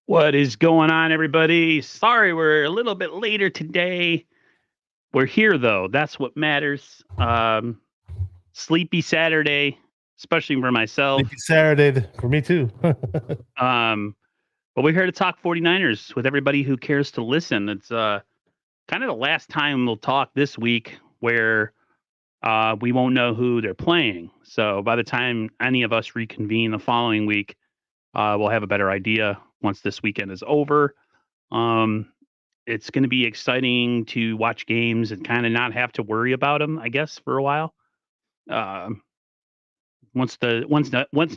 What is going on, everybody? Sorry, we're a little bit later today. We're here, though. That's what matters. Sleepy Saturday, especially for myself. Sleepy Saturday for me too. Um, but we're here to talk 49ers with everybody who cares to listen. It's kind of the last time we'll talk this week where we won't know who they're playing. So by the time any of us reconvene the following week, we'll have a better idea once this weekend is over. Um, it's going to be exciting to watch games and kind of not have to worry about them, I guess, for a while. Um, once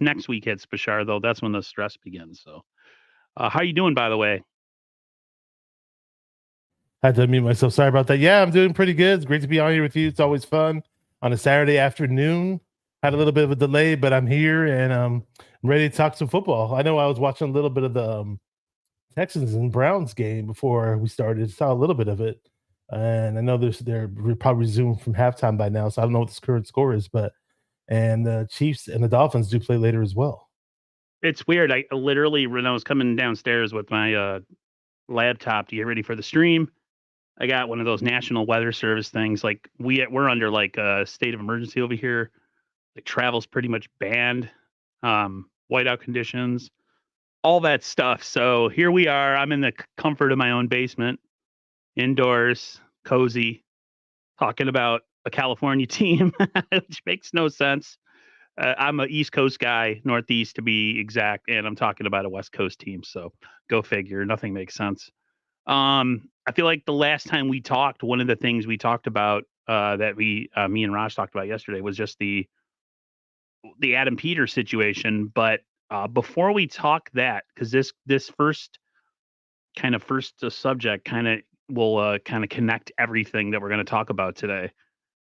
next week hits, Bashar, though, that's when the stress begins. So, how you doing, by the way? Had to mute myself. Sorry about that. Yeah, I'm doing pretty good. It's great to be on here with you. It's always fun on a Saturday afternoon. Had a little bit of a delay, but I'm here and I'm ready to talk some football. I know I was watching a little bit of the Texans and Browns game before we started. Saw a little bit of it, and I know they're probably resumed from halftime by now. So I don't know what the current score is, but and the Chiefs and the Dolphins do play later as well. It's weird. I literally, when I was coming downstairs with my laptop to get ready for the stream, I got one of those National Weather Service things. Like we're under like a state of emergency over here. Like travel's pretty much banned. Whiteout conditions, all that stuff. So here we are. I'm in the comfort of my own basement, indoors, cozy, talking about a California team, which makes no sense. I'm an East Coast guy, Northeast to be exact, and I'm talking about a West Coast team. So go figure. Nothing makes sense. I feel like the last time we talked, one of the things we talked about that me and Raj talked about yesterday was just the Adam Peters situation. But before we talk that, because this first subject kind of will kind of connect everything that we're going to talk about today,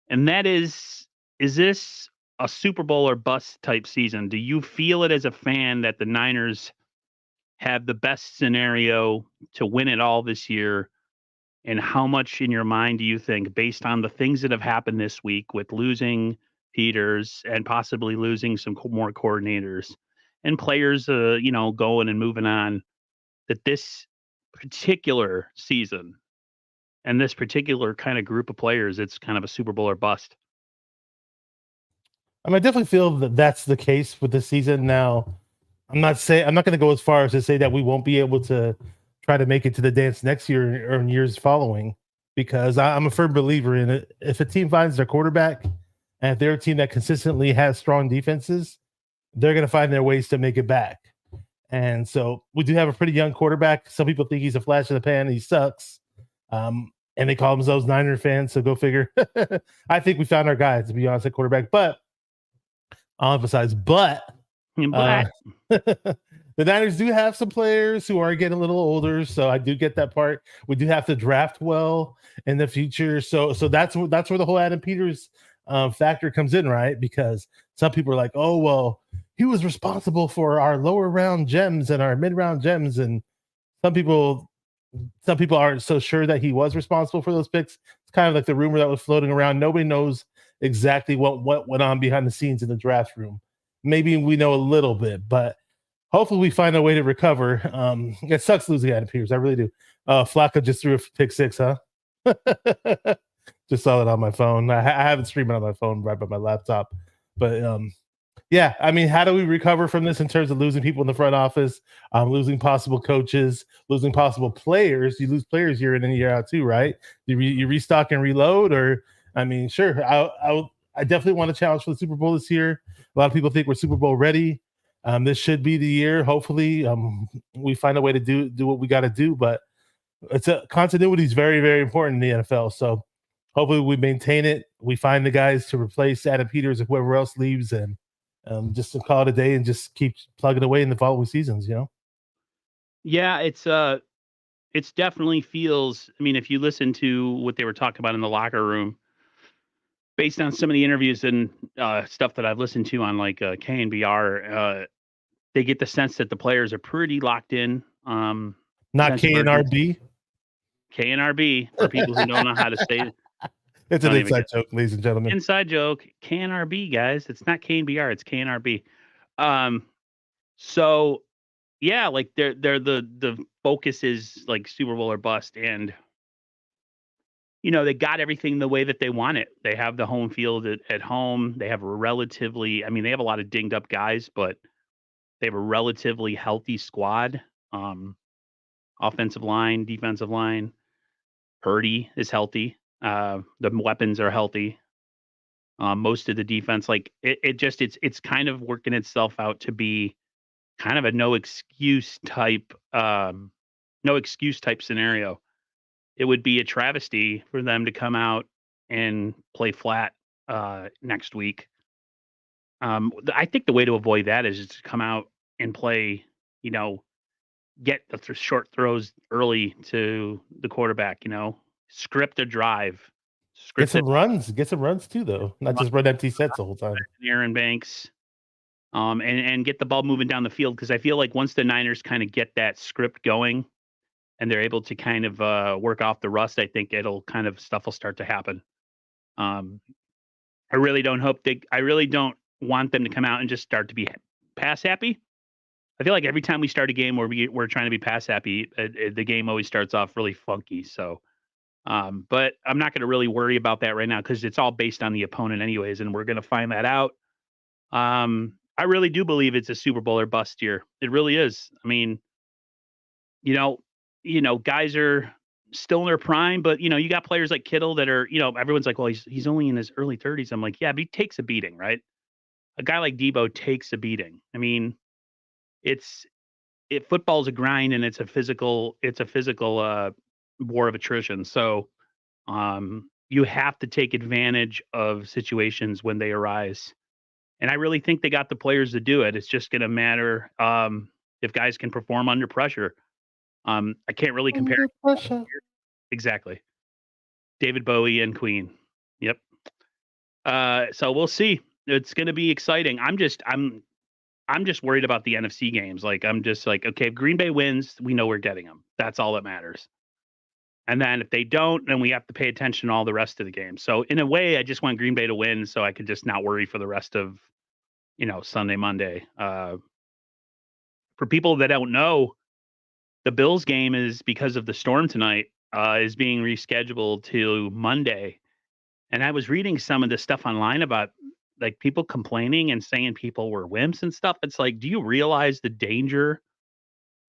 and that is this a Super Bowl or bust type season? Do you feel it as a fan that the Niners have the best scenario to win it all this year? And how much in your mind do you think, based on the things that have happened this week with losing Peters and possibly losing some more coordinators and players, going and moving on, that this particular season and this particular kind of group of players, it's kind of a Super Bowl or bust? I definitely feel that that's the case with this season. Now, I'm not going to go as far as to say that we won't be able to try to make it to the dance next year or in years following, because I'm a firm believer in it. If a team finds their quarterback and if they're a team that consistently has strong defenses, they're going to find their ways to make it back. And so we do have a pretty young quarterback. Some people think he's a flash in the pan. He sucks. And they call themselves Niner fans. So go figure. I think we found our guy, to be honest, at quarterback. But I'll emphasize, but uh, the Niners do have some players who are getting a little older, so I do get that part. We do have to draft well in the future, so that's where the whole Adam Peters factor comes in, right? Because some people are like, "Oh, well, he was responsible for our lower round gems and our mid round gems," and some people aren't so sure that he was responsible for those picks. It's kind of like the rumor that was floating around. Nobody knows exactly what went on behind the scenes in the draft room. Maybe we know a little bit, but hopefully we find a way to recover. It sucks losing Adam Peters. I really do. Flacco just threw a pick six, huh? Just saw it on my phone. I have it streaming on my phone right by my laptop. But yeah, how do we recover from this in terms of losing people in the front office, losing possible coaches, losing possible players? You lose players year in and year out too, right? You restock and reload, or sure. I definitely want to challenge for the Super Bowl this year. A lot of people think we're Super Bowl ready. This should be the year. Hopefully, we find a way to do what we got to do. But continuity is very, very important in the NFL. So hopefully we maintain it. We find the guys to replace Adam Peters or whoever else leaves, and just to call it a day and just keep plugging away in the following seasons. Yeah, it's definitely feels. I mean, if you listen to what they were talking about in the locker room, based on some of the interviews and stuff that I've listened to on like KNBR, they get the sense that the players are pretty locked in. Not KNRB. KNRB for people who don't know how to say it. It's an inside joke, ladies and gentlemen. Inside joke. KNRB, guys. It's not KNBR. It's KNRB. So, yeah, like they're the focus is like Super Bowl or bust, and they got everything the way that they want it. They have the home field at home. They have a relatively, I mean, they have a lot of dinged up guys, but they have a relatively healthy squad. Um, Offensive line, defensive line. Purdy is healthy. The weapons are healthy. Most of the defense, like it's kind of working itself out to be kind of a no excuse type scenario. It would be a travesty for them to come out and play flat next week. I think the way to avoid that is just to come out and play, you know, get the short throws early to the quarterback, script a drive, Get script it, some runs. Get some runs too, though. Not just run empty sets the whole time. Aaron Banks, and get the ball moving down the field, because I feel like once the Niners kind of get that script going and they're able to kind of work off the rust, I think stuff will start to happen. Um, I really don't want them to come out and just start to be pass happy. I feel like every time we start a game where we're trying to be pass happy, the game always starts off really funky. So, but I'm not going to really worry about that right now because it's all based on the opponent anyways, and we're going to find that out. I really do believe it's a Super Bowl or bust year. It really is. I mean, you know, guys are still in their prime, but you got players like Kittle that are, everyone's like, well, he's only in his early 30s. I'm like, yeah, but he takes a beating, right? A guy like Debo takes a beating. I mean, it's football's a grind, and it's a physical war of attrition. So you have to take advantage of situations when they arise. And I really think they got the players to do it. It's just going to matter if guys can perform under pressure. I can't really compare. Under pressure. Exactly. David Bowie and Queen. Yep. So we'll see. It's going to be exciting. I'm just worried about the NFC games. Like, I'm just like, okay, if Green Bay wins, we know we're getting them. That's all that matters. And then if they don't, then we have to pay attention to all the rest of the games. So in a way, I just want Green Bay to win so I could just not worry for the rest of, Sunday, Monday. For people that don't know, the Bills game is, because of the storm tonight, is being rescheduled to Monday. And I was reading some of the stuff online about like people complaining and saying people were wimps and stuff. It's like, do you realize the danger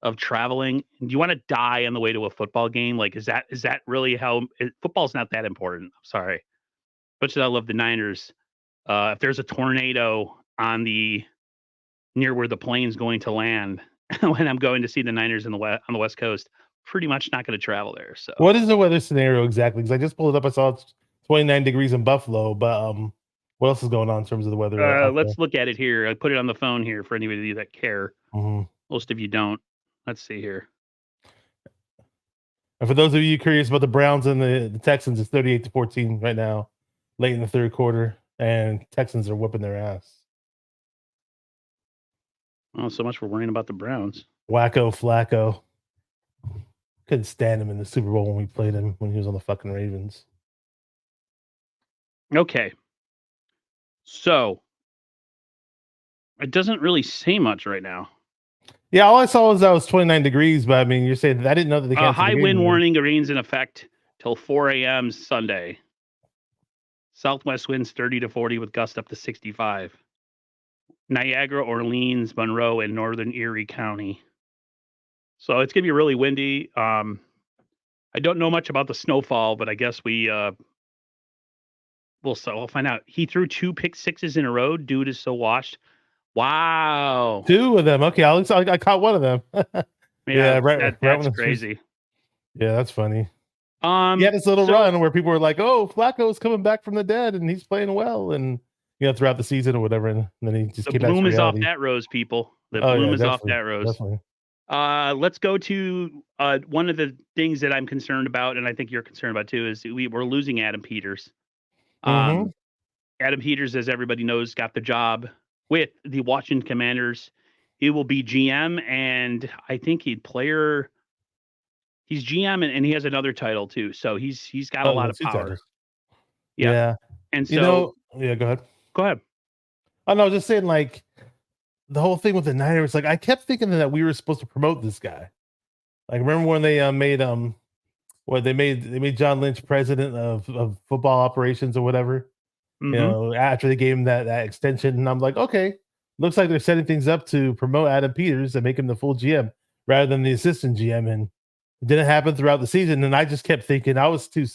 of traveling? Do you want to die on the way to a football game? Like, is that really football's not that important? I'm sorry. Much as I love the Niners, if there's a tornado near where the plane's going to land when I'm going to see the Niners on the West Coast, pretty much not going to travel there. So, What is the weather scenario exactly? Because I just pulled it up. I saw it's 29 degrees in Buffalo, but what else is going on in terms of the weather out there? let's look at it here. I put it on the phone here for anybody that care. Mhm. Most of you don't. Let's see here. And for those of you curious about the Browns and the Texans, it's 38-14 right now, late in the third quarter, and Texans are whipping their ass. Oh, so much for worrying about the Browns. Wacko Flacco. Couldn't stand him in the Super Bowl when we played him when he was on the fucking Ravens. Okay. So it doesn't really say much right now. Yeah, all I saw was that was 29 degrees, but I mean, you're saying I didn't know that they canceled high the game. wind warning remains in effect till 4 a.m. Sunday. Southwest winds 30 to 40 with gusts up to 65. Niagara, Orleans, Monroe, and northern Erie County. So it's gonna be really windy. I don't know much about the snowfall, but I guess we'll find out. He threw 2 pick sixes in a row. Dude is so washed. Wow. 2 of them. Okay, I caught one of them. Yeah, right. That's crazy. Yeah, that's funny. He had this little run where people were like, "Oh, Flacco's coming back from the dead and he's playing well," and throughout the season or whatever, and then he just the bloom is off that rose, people. The bloom is off that rose. Definitely. Let's go to one of the things that I'm concerned about, and I think you're concerned about too, is we're losing Adam Peters. Adam Peters, as everybody knows, got the job with the Washington Commanders. He will be GM, and I think he's GM, and he has another title too. So he's got a lot of power. Yeah. And so, go ahead. Go ahead. Oh no, just saying, like, the whole thing with the Niners, like I kept thinking that we were supposed to promote this guy. Like remember when they made they made John Lynch president of football operations or whatever, you Mm-hmm. know, after they gave him that extension. And I'm like, okay, looks like they're setting things up to promote Adam Peters and make him the full GM rather than the assistant GM. And it didn't happen throughout the season. And I just kept thinking I was too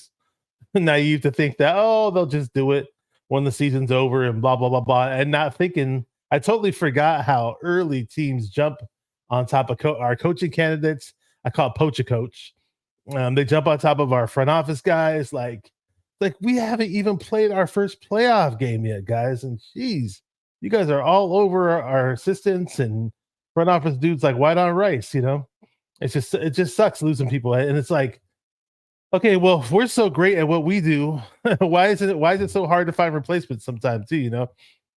naive to think that, oh, they'll just do it when the season's over and blah, blah, blah, blah. And not thinking, I totally forgot how early teams jump on top of our coaching candidates. I call it poach a coach. They jump on top of our front office guys. Like we haven't even played our first playoff game yet, guys. And geez, you guys are all over our assistants and front office dudes like white on rice. You know, it just sucks losing people. And it's like, okay, well, if we're so great at what we do, why is it so hard to find replacements sometimes too? You know,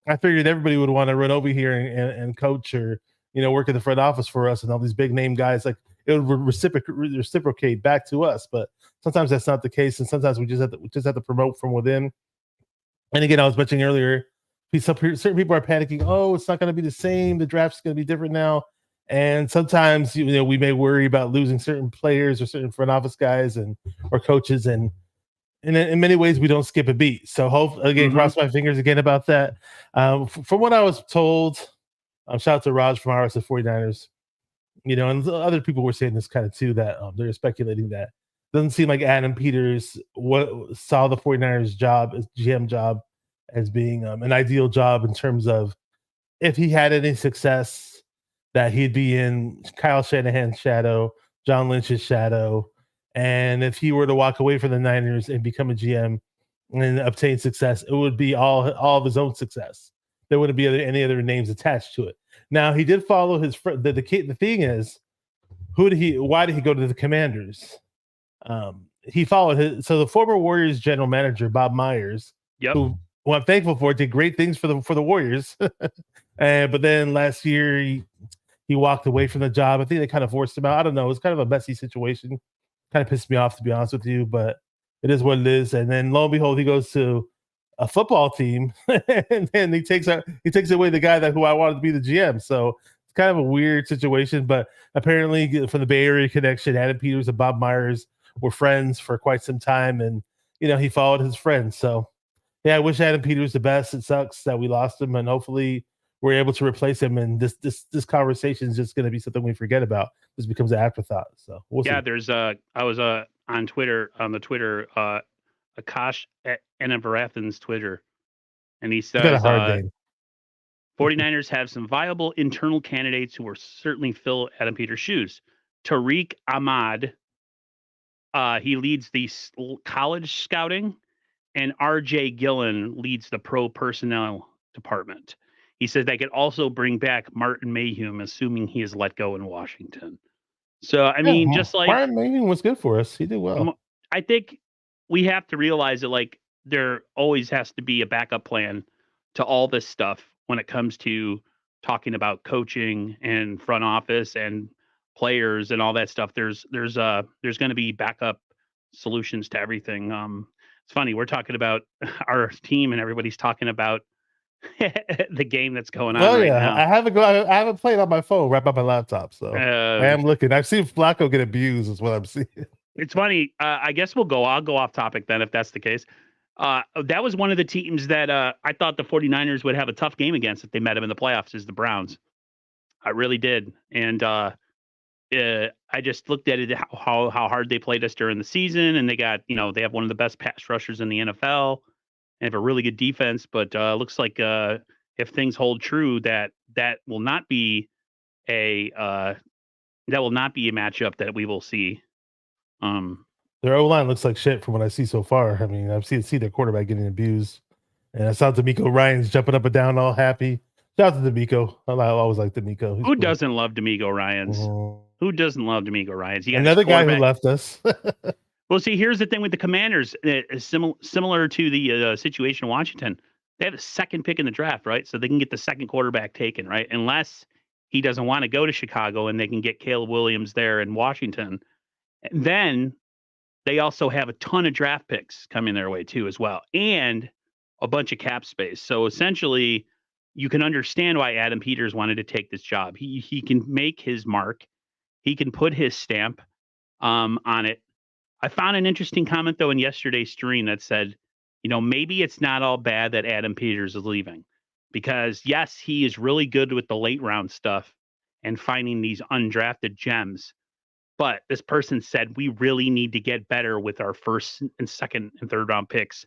I figured everybody would want to run over here and coach or work in the front office for us and all these big name guys. Like it would reciprocate back to us, but sometimes that's not the case, and sometimes we just have to promote from within. And again, I was mentioning earlier, certain people are panicking. Oh, it's not going to be the same. The draft's going to be different now. And sometimes we may worry about losing certain players or certain front office guys or coaches, and in many ways we don't skip a beat. So cross my fingers again about that. From what I was told, shout out to Raj from RS at 49ers, and other people were saying this kind of too, that they're speculating that it doesn't seem like Adam Peters saw the 49ers job as GM job as being an ideal job in terms of if he had any success, that he'd be in Kyle Shanahan's shadow, John Lynch's shadow. And if he were to walk away from the Niners and become a GM and obtain success, it would be all of his own success. There wouldn't be any other names attached to it. Now, he did follow his friend. The thing is, why did he go to the Commanders? He followed so the former Warriors general manager, Bob Myers, who I'm thankful for, did great things for the Warriors. But then last year, he walked away from the job. I think they kind of forced him out. I don't know. It was kind of a messy situation. Kind of pissed me off, to be honest with you, but it is what it is. And then lo and behold, he goes to a football team and then he takes away the guy who I wanted to be the GM. So it's kind of a weird situation, but apparently from the Bay Area connection, Adam Peters and Bob Myers were friends for quite some time. And, he followed his friends. So yeah, I wish Adam Peters the best. It sucks that we lost him, and hopefully we're able to replace him. And this conversation is just going to be something we forget about. This becomes an afterthought. So we'll see. There's I was on Twitter, Akash Enavarathan's Twitter, and he says 49ers have some viable internal candidates who will certainly fill Adam Peters' shoes. Tariq Ahmad, he leads the college scouting, and R.J. Gillen leads the pro personnel department. He said they could also bring back Martin Mayhew, assuming he is let go in Washington. So, I mean, just like Martin Mayhew was good for us. He did well. I think we have to realize that, like, there always has to be a backup plan to all this stuff when it comes to talking about coaching and front office and players and all that stuff. There's going to be backup solutions to everything. It's funny, we're talking about our team and everybody's talking about the game that's going on now. I haven't played on my phone right by my laptop, so I am looking. I've seen Flacco get abused is what I'm seeing. It's funny. I guess I'll go off topic then if that's the case. That was one of the teams that I thought the 49ers would have a tough game against if they met them in the playoffs, is the Browns. I really did. And I just looked at it, how hard they played us during the season, and they got, they have one of the best pass rushers in the NFL and have a really good defense, but looks like if things hold true, that will not be a matchup that we will see. Their O-line looks like shit from what I see so far. I mean, I've seen their quarterback getting abused, and I saw DeMeco Ryans jumping up and down all happy. Shout out to DeMeco. I always like DeMeco. Who doesn't love DeMeco Ryans? Who doesn't love DeMeco Ryans? Another guy who left us. Well, see, here's the thing with the Commanders. Similar to the situation in Washington, they have the second pick in the draft, right? So they can get the second quarterback taken, right? Unless he doesn't want to go to Chicago, and they can get Caleb Williams there in Washington. And then they also have a ton of draft picks coming their way too, as well, and a bunch of cap space. So essentially, you can understand why Adam Peters wanted to take this job. He can make his mark. He can put his stamp on it. I found an interesting comment though in yesterday's stream that said, maybe it's not all bad that Adam Peters is leaving, because yes, he is really good with the late round stuff and finding these undrafted gems. But this person said we really need to get better with our first and second and third round picks.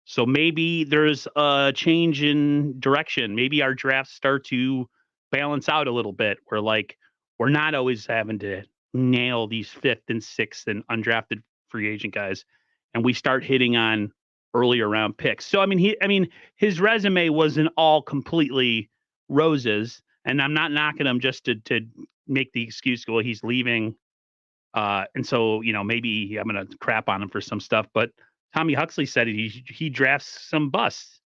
So maybe there's a change in direction. Maybe our drafts start to balance out a little bit. We're not always having to nail these fifth and sixth and undrafted free agent guys, and we start hitting on earlier round picks. So his resume wasn't all completely roses, and I'm not knocking him just to make the excuse, well, he's leaving. And so, maybe I'm going to crap on him for some stuff, but Tommy Huxley said he drafts some busts,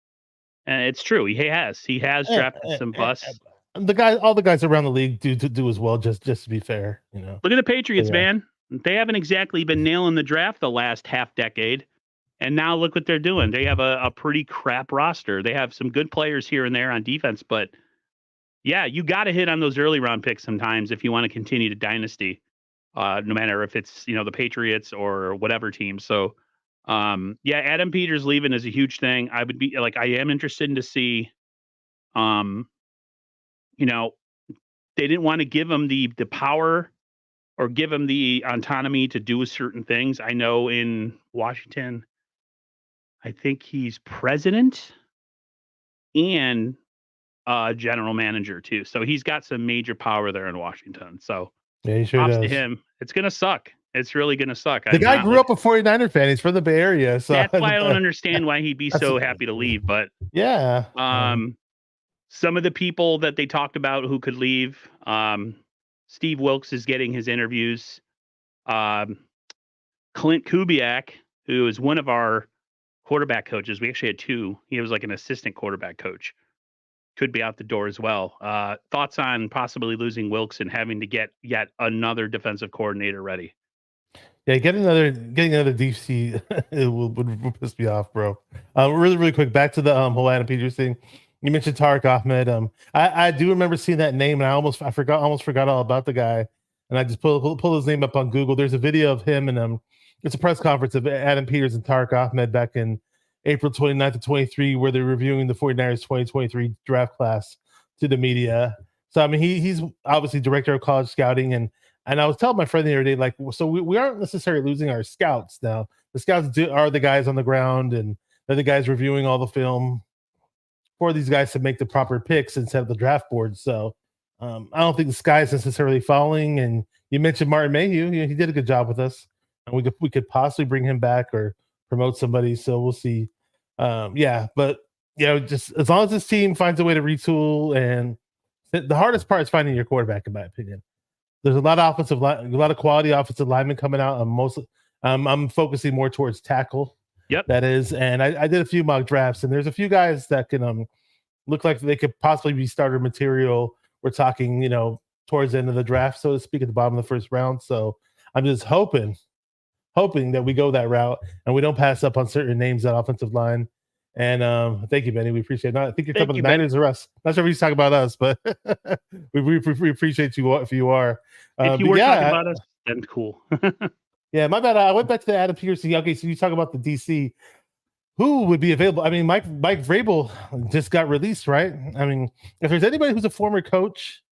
and it's true. He has drafted some busts. All the guys around the league do as well. Just to be fair, Look at the Patriots, man. They haven't exactly been nailing the draft the last half decade, and now look what they're doing. They have a pretty crap roster. They have some good players here and there on defense, but yeah, you got to hit on those early round picks sometimes if you want to continue to dynasty. No matter if it's the Patriots or whatever team. So. Adam Peters leaving is a huge thing. I am interested in to see, they didn't want to give him the power or give him the autonomy to do certain things. I know in Washington, I think he's president and general manager too. So he's got some major power there in Washington. So yeah, he sure does. To him, it's going to suck. It's really going to suck. The guy grew up a 49er fan. He's from the Bay Area. So that's why I don't understand why he'd be so happy to leave. But yeah. Some of the people that they talked about who could leave, Steve Wilkes is getting his interviews. Clint Kubiak, who is one of our quarterback coaches. We actually had two. He was like an assistant quarterback coach. Could be out the door as well. Thoughts on possibly losing Wilkes and having to get yet another defensive coordinator ready? Yeah, getting another DC would piss me off, bro. Really quick, back to the whole Adam Peters thing. You mentioned Tariq Ahmed. I do remember seeing that name, and I almost forgot all about the guy. And I just pulled his name up on Google. There's a video of him, and it's a press conference of Adam Peters and Tariq Ahmed back in April 29th to 23, where they're reviewing the 49ers 2023 draft class to the media. So he's obviously director of college scouting, and I was telling my friend the other day, so we aren't necessarily losing our scouts now. The scouts are the guys on the ground, and they're the guys reviewing all the film for these guys to make the proper picks and set up the draft board. So I don't think the sky is necessarily falling. And you mentioned Martin Mayhew. He did a good job with us, and we could possibly bring him back or promote somebody. So we'll see. But just as long as this team finds a way to retool, and the hardest part is finding your quarterback, in my opinion. There's a lot of quality offensive linemen coming out. I'm focusing more towards tackle. Yep. That is, and I did a few mock drafts, and there's a few guys that can look like they could possibly be starter material. We're talking, towards the end of the draft, so to speak, at the bottom of the first round. So I'm just hoping that we go that route and we don't pass up on certain names on offensive line. And thank you, Benny. We appreciate it. I think you're talking about the Niners or us. Not sure if he's talking about us, but we appreciate you if you are. If you were talking about us, then cool. Yeah, my bad. I went back to the Adam Peters. Okay, so you talk about the DC. Who would be available? Mike Vrabel just got released, right? If there's anybody who's a former coach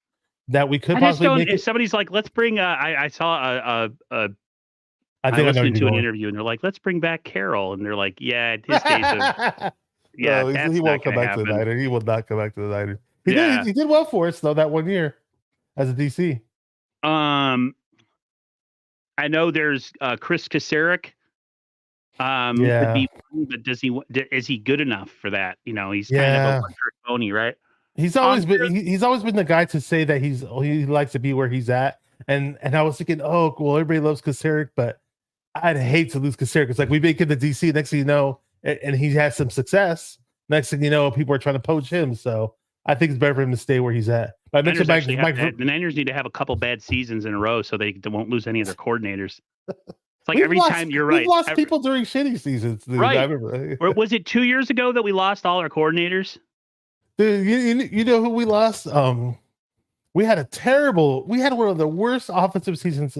that we could possibly if somebody's like, let's bring I saw I listened to an interview and they're like, let's bring back Carroll. And they're like, yeah, at his days of no, he won't come back to the Niners. He will not come back to the Niners. He did well for us though that 1 year as a DC. I know there's Chris Kasarik. But is he good enough for that? He's kind of a one-trick pony, right? He's always been the guy to say that he likes to be where he's at. And I was thinking, oh, well, everybody loves Kasarik, but I'd hate to lose Kasarik. It's like we make him the DC, next thing you know, and he has some success. Next thing you know, people are trying to poach him. So I think it's better for him to stay where he's at. But the Niners need to have a couple bad seasons in a row so they won't lose any of their coordinators. It's like you're right. We've lost people during shitty seasons. Dude. Right. Or was it 2 years ago that we lost all our coordinators? Dude, you know who we lost? We had one of the worst offensive seasons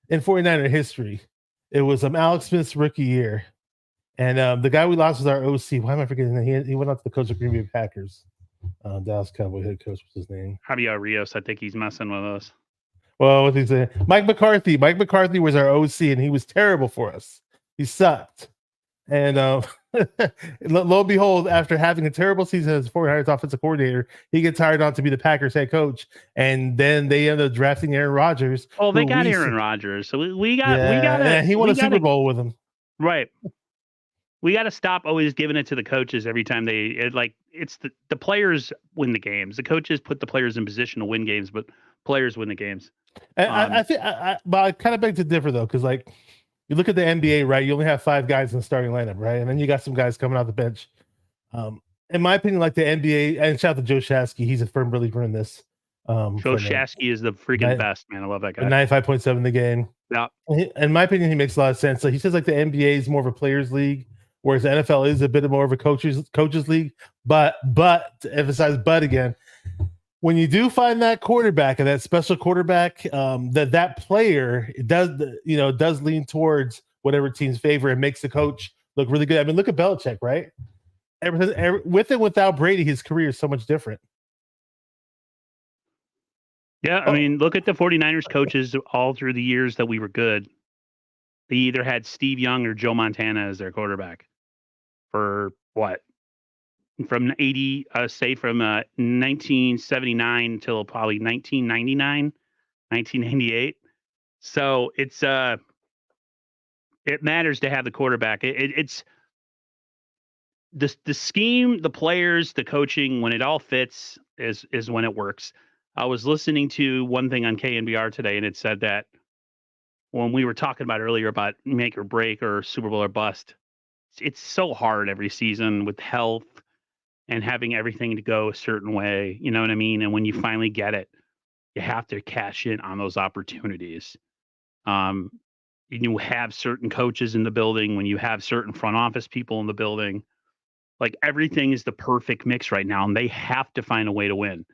in 49er history. It was Alex Smith's rookie year. And the guy we lost was our OC. Why am I forgetting that? He went out to the coach of Green Bay Packers. Dallas Cowboy head coach was his name. Javier Rios. I think he's messing with us. Well, what's he saying? Mike McCarthy. Mike McCarthy was our OC, and he was terrible for us. He sucked. And lo and behold, after having a terrible season as 49ers offensive coordinator, he gets hired on to be the Packers head coach. And then they end up drafting Aaron Rodgers. Oh, they got Aaron Rodgers. So we got he won a Super Bowl with him. Right. We got to stop always giving it to the coaches every time it's the players win the games. The coaches put the players in position to win games, but players win the games. And I think, but I kind of beg to differ though, because like you look at the NBA, right? You only have 5 guys in the starting lineup, right? And then you got some guys coming out the bench. In my opinion, like the NBA, and shout out to Joe Shasky, he's a firm believer in this. Joe Shasky is the freaking best, man. I love that guy. 95.7 the game. Yeah. In my opinion, he makes a lot of sense. So he says like the NBA is more of a players' league, whereas the NFL is a bit more of a coaches league. But to emphasize, but again, when you do find that quarterback and that special quarterback, that player does lean towards whatever team's favor and makes the coach look really good. I mean, look at Belichick, right? With and without Brady, his career is so much different. Yeah, I mean, look at the 49ers coaches all through the years that we were good. They either had Steve Young or Joe Montana as their quarterback for what? From 1979 till probably 1999, 1998. So it matters to have the quarterback. It's the scheme, the players, the coaching, when it all fits is when it works. I was listening to one thing on KNBR today, and it said that when we were talking about earlier about make or break or Super Bowl or bust, it's so hard every season with health and having everything to go a certain way. You know what I mean? And when you finally get it, you have to cash in on those opportunities. You have certain coaches in the building, when you have certain front office people in the building, like everything is the perfect mix right now, and they have to find a way to win.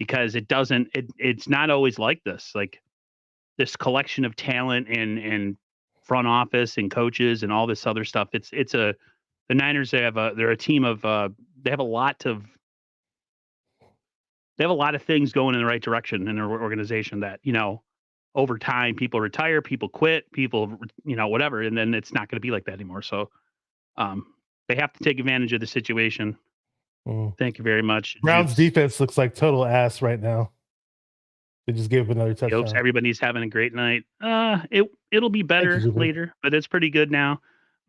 Because it's not always like this. Like this collection of talent and front office and coaches and all this other stuff. The Niners. They're a team of. They have a lot of things going in the right direction in their organization. That over time, people retire, people quit, people whatever, and then it's not going to be like that anymore. So, they have to take advantage of the situation. Thank you very much. Browns defense looks like total ass right now. They just gave up another touchdown. Everybody's having a great night. It'll be better later, but it's pretty good now.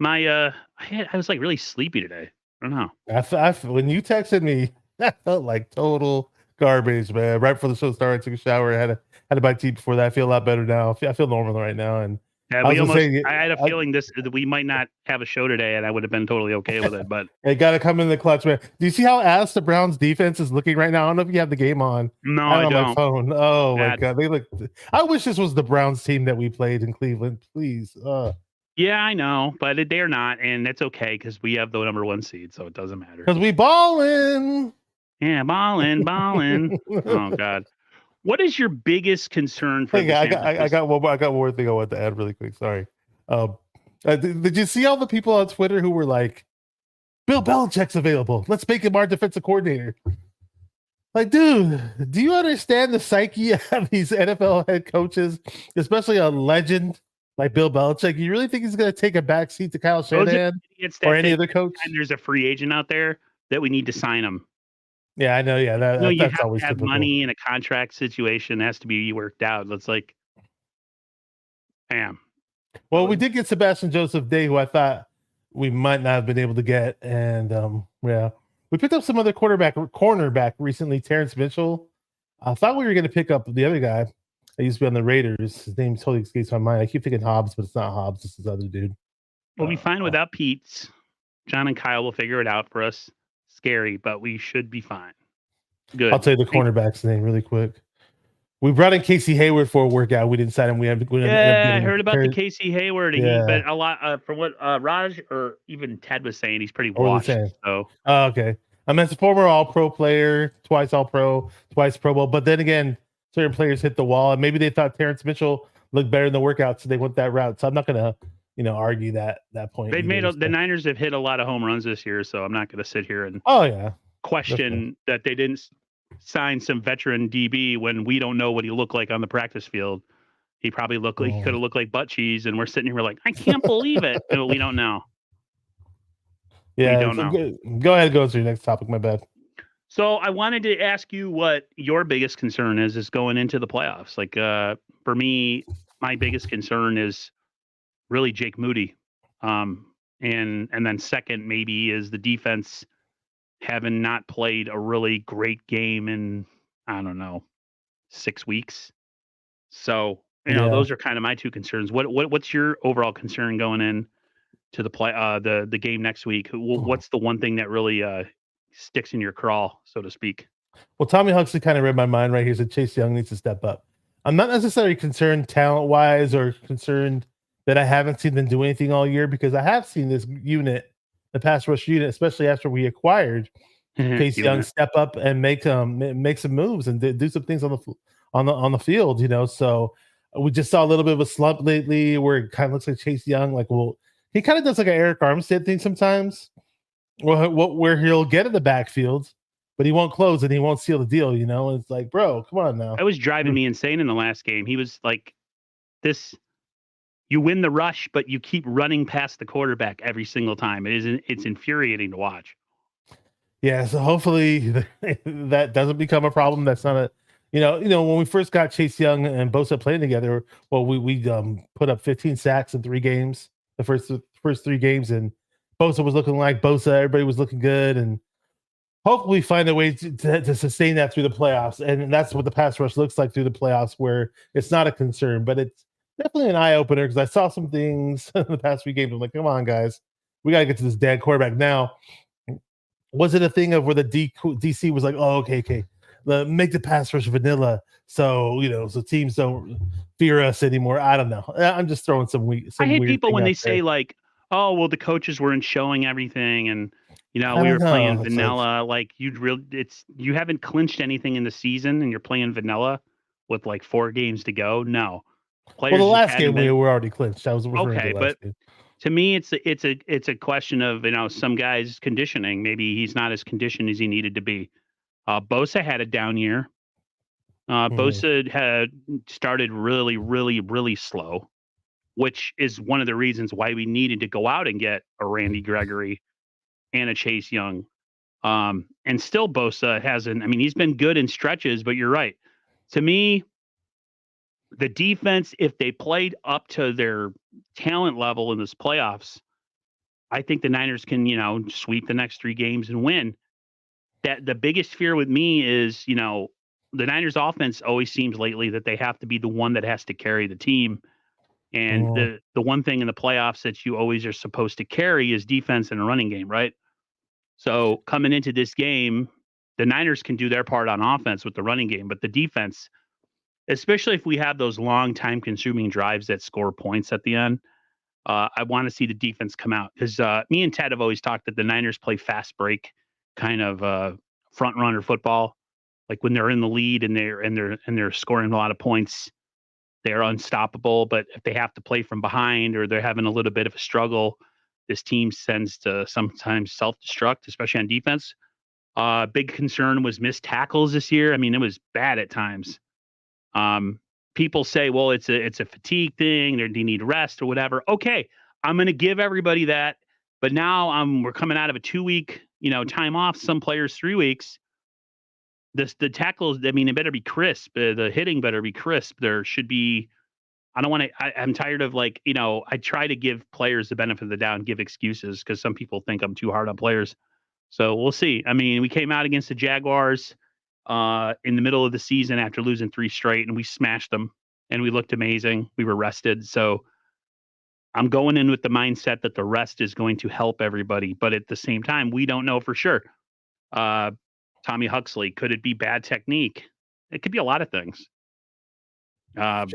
I was like really sleepy today. I don't know. When you texted me, that felt like total garbage, man. Right before the show started, I took a shower, had a bite to eat before that. I feel a lot better now. I feel normal right now, and yeah, I had a feeling that we might not have a show today, and I would have been totally okay with it. But it got to come in the clutch, man. Do you see how ass the Browns defense is looking right now? I don't know if you have the game on. No, I don't. On my phone. Oh my god, they look. I wish this was the Browns team that we played in Cleveland. Please. Yeah, I know, but they're not, and it's okay because we have the number 1 seed, so it doesn't matter. Because we ballin'. Yeah, ballin'. Oh god. What is your biggest concern for? I got one more thing I want to add really quick. Sorry. Did you see all the people on Twitter who were like, "Bill Belichick's available. Let's make him our defensive coordinator." Like, dude, do you understand the psyche of these NFL head coaches, especially a legend like Bill Belichick? You really think he's going to take a backseat to Kyle Shanahan or any other coach? And there's a free agent out there that we need to sign him. Yeah, I know. Yeah, that's always have typical. Money in a contract situation has to be worked out. It's like, damn. Well, we did get Sebastian Joseph Day, who I thought we might not have been able to get, and yeah, we picked up some other cornerback recently, Terrence Mitchell. I thought we were going to pick up the other guy that used to be on the Raiders. His name totally escapes my mind. I keep thinking Hobbs, but it's not Hobbs. It's this other dude. We'll be fine without Pete's. John and Kyle will figure it out for us. Scary, but we should be fine. Good. I'll tell you the cornerback's name really quick. We brought in Casey Hayward for a workout. We didn't sign him. I heard about the Casey Hayward. Yeah. But a lot from what Raj or even Ted was saying, he's pretty washed. So okay. I mean, as a former All-Pro player, twice All-Pro, twice Pro Bowl. But then again, certain players hit the wall, and maybe they thought Terrence Mitchell looked better in the workout, so they went that route. So I'm not gonna, argue that point. They've made Either, the so. Niners have hit a lot of home runs this year, so I'm not going to sit here and Oh yeah, question that they didn't sign some veteran DB when we don't know what he looked like on the practice field. He probably he could have looked like butt cheese, and we're sitting here like, I can't believe it. And we don't know. Yeah, we don't know. Go ahead, go to your next topic. My bad. So I wanted to ask you what your biggest concern is going into the playoffs. Like for me, my biggest concern is really Jake Moody. And then second maybe is the defense having not played a really great game in, I don't know, 6 weeks. So, those are kind of my two concerns. What's your overall concern going in to the the game next week? What's the one thing that really sticks in your craw, so to speak? Well, Tommy Huxley kind of read my mind right here. Said Chase Young needs to step up. I'm not necessarily concerned talent-wise or concerned that I haven't seen them do anything all year, because I have seen this unit, the pass rush unit, especially after we acquired Chase Young, step up and make some moves and do some things on the field. So we just saw a little bit of a slump lately where it kind of looks like Chase Young, he kind of does like an Eric Armstead thing sometimes, where he'll get in the backfield, but he won't close and he won't seal the deal. It's like, bro, come on now. It was driving me insane in the last game. He was like, this. You win the rush, but you keep running past the quarterback every single time. It's infuriating to watch. Yeah, so hopefully that doesn't become a problem. That's not when we first got Chase Young and Bosa playing together, well, we put up 15 sacks in 3 games, the first 3 games, and Bosa was looking like Bosa. Everybody was looking good, and hopefully find a way to sustain that through the playoffs. And that's what the pass rush looks like through the playoffs, where it's not a concern, but it's definitely an eye opener, because I saw some things in the past few games. I'm like, come on, guys, we got to get to this damn quarterback now. Was it a thing of where the DC was like, oh, okay, make the pass rush vanilla, so so teams don't fear us anymore? I don't know. I'm just throwing some I hate weird people when they there. say like, oh, well, the coaches weren't showing everything, and we were playing vanilla. You haven't clinched anything in the season, and you're playing vanilla with like 4 games to go. No. Players, well, the last game we were already clinched. I was okay, but game. To me, it's a question of some guys conditioning. Maybe he's not as conditioned as he needed to be. Bosa had a down year. Bosa had started really, really, really slow, which is one of the reasons why we needed to go out and get a Randy Gregory and a Chase Young. And still Bosa hasn't. I mean, he's been good in stretches, but you're right. To me, the defense, if they played up to their talent level in this playoffs, I think the Niners can, sweep the next 3 games and win. That the biggest fear with me is, the Niners offense always seems lately that they have to be the one that has to carry the team. And the one thing in the playoffs that you always are supposed to carry is defense and a running game, right? So coming into this game, the Niners can do their part on offense with the running game, but the defense, especially if we have those long time consuming drives that score points at the end, I want to see the defense come out, because me and Ted have always talked that the Niners play fast break kind of front runner football. Like when they're in the lead and they're scoring a lot of points, they're unstoppable. But if they have to play from behind or they're having a little bit of a struggle, this team tends to sometimes self-destruct, especially on defense. Big concern was missed tackles this year. I mean, it was bad at times. People say, well, it's a fatigue thing, or they need rest or whatever. Okay, I'm going to give everybody that. But now we're coming out of a 2-week, time off. Some players 3 weeks. The tackles, I mean, it better be crisp. The hitting better be crisp. There should be. I don't want to. I'm tired of I try to give players the benefit of the doubt and give excuses, because some people think I'm too hard on players. So we'll see. I mean, we came out against the Jaguars in the middle of the season after losing 3 straight, and we smashed them, and we looked amazing. We were rested. So I'm going in with the mindset that the rest is going to help everybody. But at the same time, we don't know for sure. Tommy Huxley, could it be bad technique? It could be a lot of things.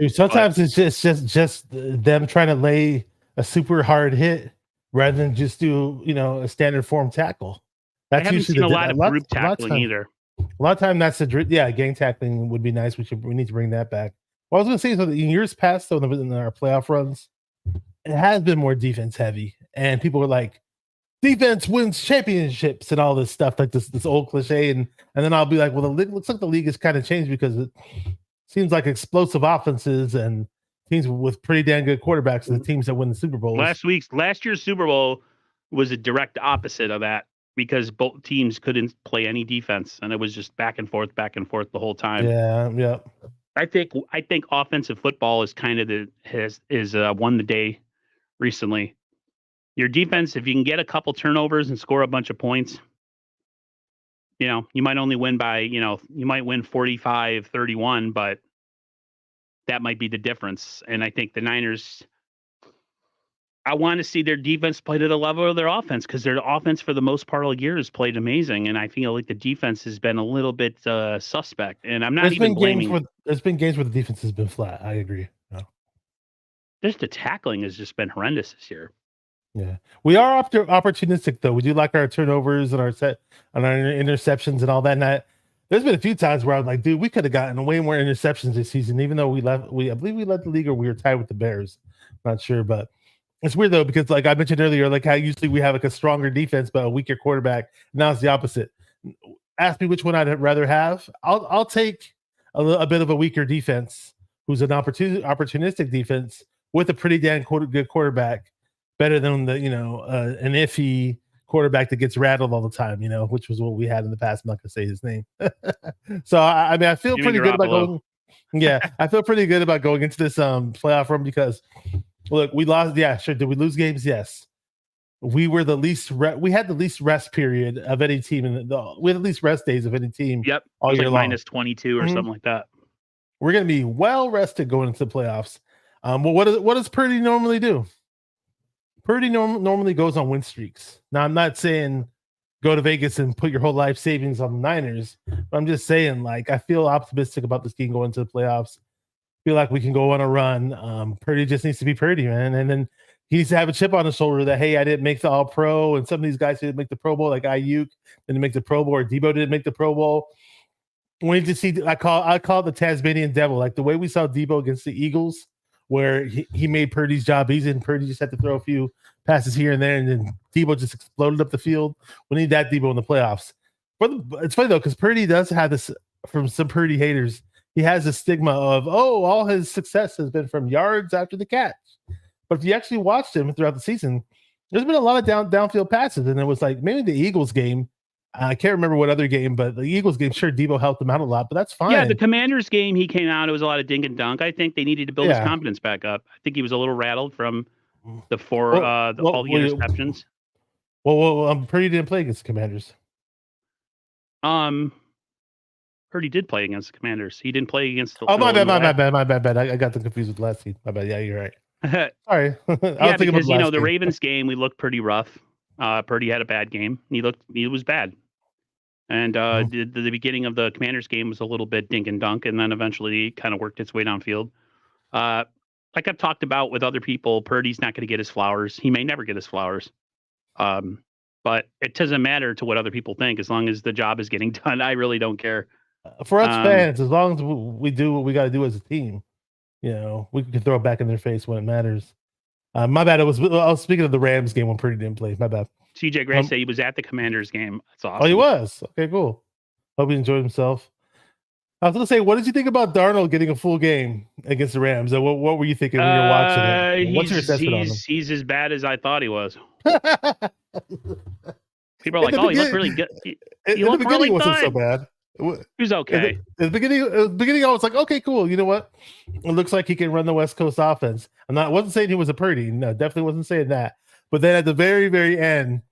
Sometimes it's just them trying to lay a super hard hit rather than just do a standard form tackle. I That's haven't usually seen a the lot of group a lot of tackling time. either. A lot of time that's gang tackling would be nice. We need to bring that back. What I was going to say is that in years past, though, in our playoff runs, it has been more defense heavy, and people were like, "Defense wins championships" and all this stuff, like this old cliche. And then I'll be like, "Well, the league looks like the league has kind of changed because it seems like explosive offenses and teams with pretty damn good quarterbacks are the teams that win the Super Bowls." Last year's Super Bowl was a direct opposite of that because both teams couldn't play any defense, and it was just back and forth the whole time. Yeah. I think offensive football is kind of won the day recently. Your defense, if you can get a couple turnovers and score a bunch of points, you might only win by, you might win 45-31, but that might be the difference. And I think the Niners, I want to see their defense play to the level of their offense because their offense for the most part all year has played amazing. And I feel like the defense has been a little bit suspect. And I'm not even blaming. There's been games where the defense has been flat. I agree. No. Just the tackling has just been horrendous this year. Yeah, we are opportunistic though. We do like our turnovers and our interceptions and all that. There's been a few times where I'm like, dude, we could have gotten way more interceptions this season, even though I believe we led the league or we were tied with the Bears. I'm not sure, but it's weird though because like I mentioned earlier, like how usually we have like a stronger defense but a weaker quarterback. Now it's the opposite. Ask me which one I'd rather have. I'll take a bit of a weaker defense, who's an opportunistic defense with a pretty damn good quarterback. Better than an iffy quarterback that gets rattled all the time, which was what we had in the past. I'm not gonna say his name. So I mean, I feel pretty good about going. Yeah, I feel pretty good about going into this playoff run because look, we lost. Yeah, sure. Did we lose games? Yes. We were the least. We had the least rest period of any team, we had the least rest days of any team. Yep, all year long. minus 22 or something like that. We're gonna be well rested going into the playoffs. Well, what does Purdy normally do? Purdy normally goes on win streaks. Now, I'm not saying go to Vegas and put your whole life savings on the Niners, but I'm just saying, like, I feel optimistic about this team going into the playoffs. Feel like we can go on a run. Purdy just needs to be Purdy, man. And then he needs to have a chip on his shoulder that, hey, I didn't make the All-Pro, and some of these guys didn't make the Pro Bowl, like Ayuk didn't make the Pro Bowl, or Debo didn't make the Pro Bowl. We need to see, I call it the Tasmanian devil, like the way we saw Debo against the Eagles, where he made Purdy's job easy, and Purdy just had to throw a few passes here and there, and then Debo just exploded up the field. We need that Debo in the playoffs. But it's funny, though, because Purdy does have this, from some Purdy haters, he has a stigma of, all his success has been from yards after the catch. But if you actually watched him throughout the season, there's been a lot of downfield passes, and it was like maybe the Eagles game. I can't remember what other game, but the Eagles game, sure, Debo helped him out a lot, but that's fine. Yeah, the Commanders game, he came out. It was a lot of dink and dunk. I think they needed to build his confidence back up. I think he was a little rattled from all the interceptions. Well, Purdy didn't play against the Commanders. Purdy did play against the Commanders. He didn't play against the. Oh, my bad. I got them confused with the last team. My bad. Yeah, you're right. Sorry. Yeah, because the Ravens game, we looked pretty rough. Purdy had a bad game. He was bad. And the beginning of the Commanders game was a little bit dink and dunk, and then eventually he kind of worked its way downfield. Like I've talked about with other people, Purdy's not going to get his flowers. He may never get his flowers. But it doesn't matter to what other people think as long as the job is getting done. I really don't care. For us fans, as long as we do what we got to do as a team, we can throw it back in their face when it matters. My bad. I was speaking of the Rams game when Purdy didn't play. My bad. CJ Gray said he was at the Commanders game. That's awesome. Oh, he was? Okay, cool. Hope he enjoyed himself. I was going to say, what did you think about Darnold getting a full game against the Rams? What were you thinking when you were watching it? What's your assessment on him? He's as bad as I thought he was. People are like, he looked really good. In the beginning, it wasn't so bad. He was okay. In the beginning, I was like, okay, cool. You know what? It looks like he can run the West Coast offense. I wasn't saying he was a Purdy. No, definitely wasn't saying that. But then at the very, very end,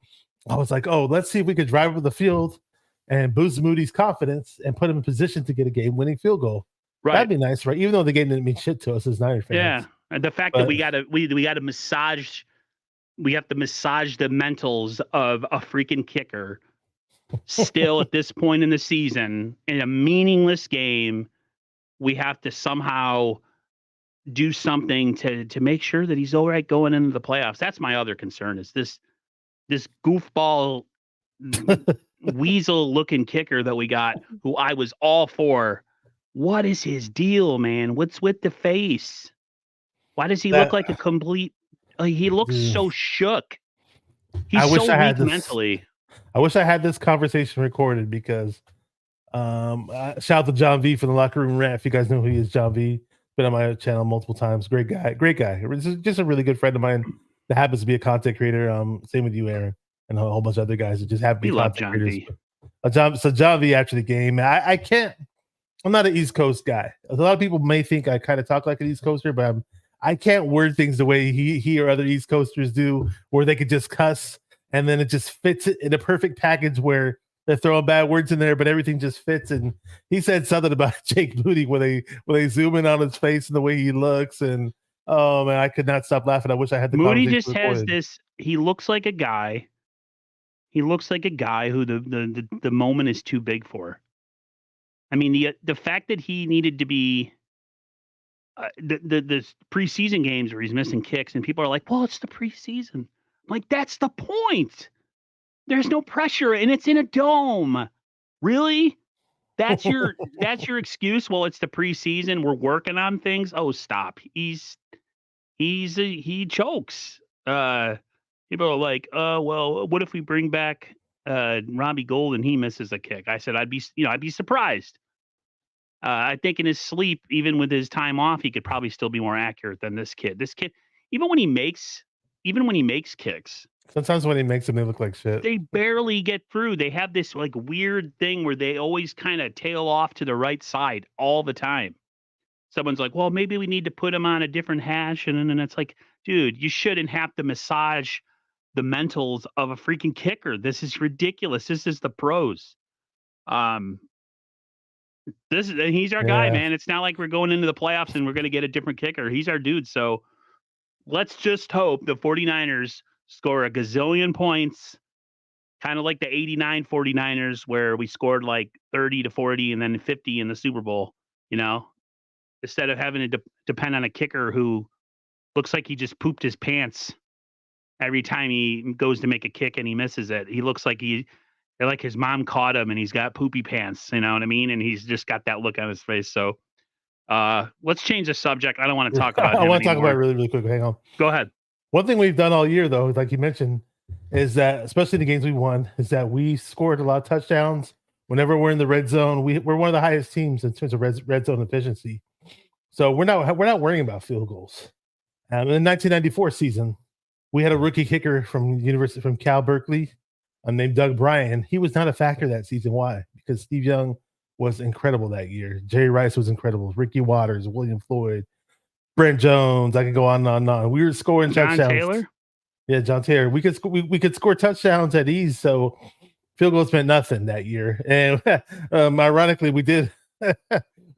I was like, let's see if we could drive over the field and boost Moody's confidence and put him in position to get a game-winning field goal. Right. That'd be nice, right? Even though the game didn't mean shit to us as Niners fans. Yeah, and the fact that we got to massage, we have to massage the mentals of a freaking kicker still at this point in the season in a meaningless game. We have to somehow do something to make sure that he's all right going into the playoffs. That's my other concern is this goofball weasel looking kicker that we got, who I was all for. What is his deal, man? What's with the face? Why does he look That like a complete? He looks dude, so shook. I He's wish so I had weak this. mentally. I wish I had this conversation recorded because shout out to John V for the locker room rant. If you guys know who he is, John V. Been on my channel multiple times. Great guy. Great guy. Just a really good friend of mine that happens to be a content creator. Same with you, Aaron, and a whole bunch of other guys that just happen to We be love content John creators. V. So John V actually game. I can't. I'm not an East Coast guy. A lot of people may think I kind of talk like an East Coaster, but I can't word things the way he or other East Coasters do, where they could just cuss and then it just fits it in a perfect package where they're throwing bad words in there, but everything just fits. And he said something about Jake Moody when they zoom in on his face and the way he looks, and oh man, I could not stop laughing. I wish I had the Moody conversation just has recorded. this. He looks like a guy. He looks like a guy who the moment is too big for. I mean, the fact that he needed to be the preseason games where he's missing kicks, and people are like, "Well, it's the preseason." I'm like, that's the point. There's no pressure, and it's in a dome. Really? That's your excuse? Well, it's the preseason. We're working on things. Oh, stop. He chokes. People are like, "Oh, well, what if we bring back Robbie Gould and he misses a kick?" I said, I'd be surprised. I think in his sleep, even with his time off, he could probably still be more accurate than this kid. This kid, even when he makes, even when he makes kicks, Sometimes when he makes them, they look like shit. they barely get through. They have this like weird thing where they always kind of tail off to the right side all the time. Someone's like, well, maybe we need to put him on a different hash. And then it's like, dude, you shouldn't have to massage the mentals of a freaking kicker. This is ridiculous. This is the pros. Um, he's our guy, Yeah. man. It's not like we're going into the playoffs and we're going to get a different kicker. He's our dude. So let's just hope the 49ers score a gazillion points, kind of like the 89 49ers, where we scored like 30 to 40 and then 50 in the Super Bowl, you know, instead of having to depend on a kicker who looks like he just pooped his pants every time he goes to make a kick and he misses it. He looks like like his mom caught him and he's got poopy pants, you know what I mean? And he's just got that look on his face. So let's change the subject. I don't want to talk about I him want to talk about it anymore. really, really quick. Hang on. Go ahead. One thing we've done all year, though, like you mentioned, is that especially the games we won, is that we scored a lot of touchdowns. Whenever we're in the red zone, we're one of the highest teams in terms of red zone efficiency. So we're not worrying about field goals. In the 1994 season, we had a rookie kicker from Cal Berkeley, named Doug Bryan. He was not a factor that season. Why? Because Steve Young was incredible that year. Jerry Rice was incredible. Ricky Waters, William Floyd, Brent Jones. I could go on and on. We were scoring John touchdowns. Taylor? Yeah, John Taylor. We could score touchdowns at ease. So field goals meant nothing that year. And ironically, we did. I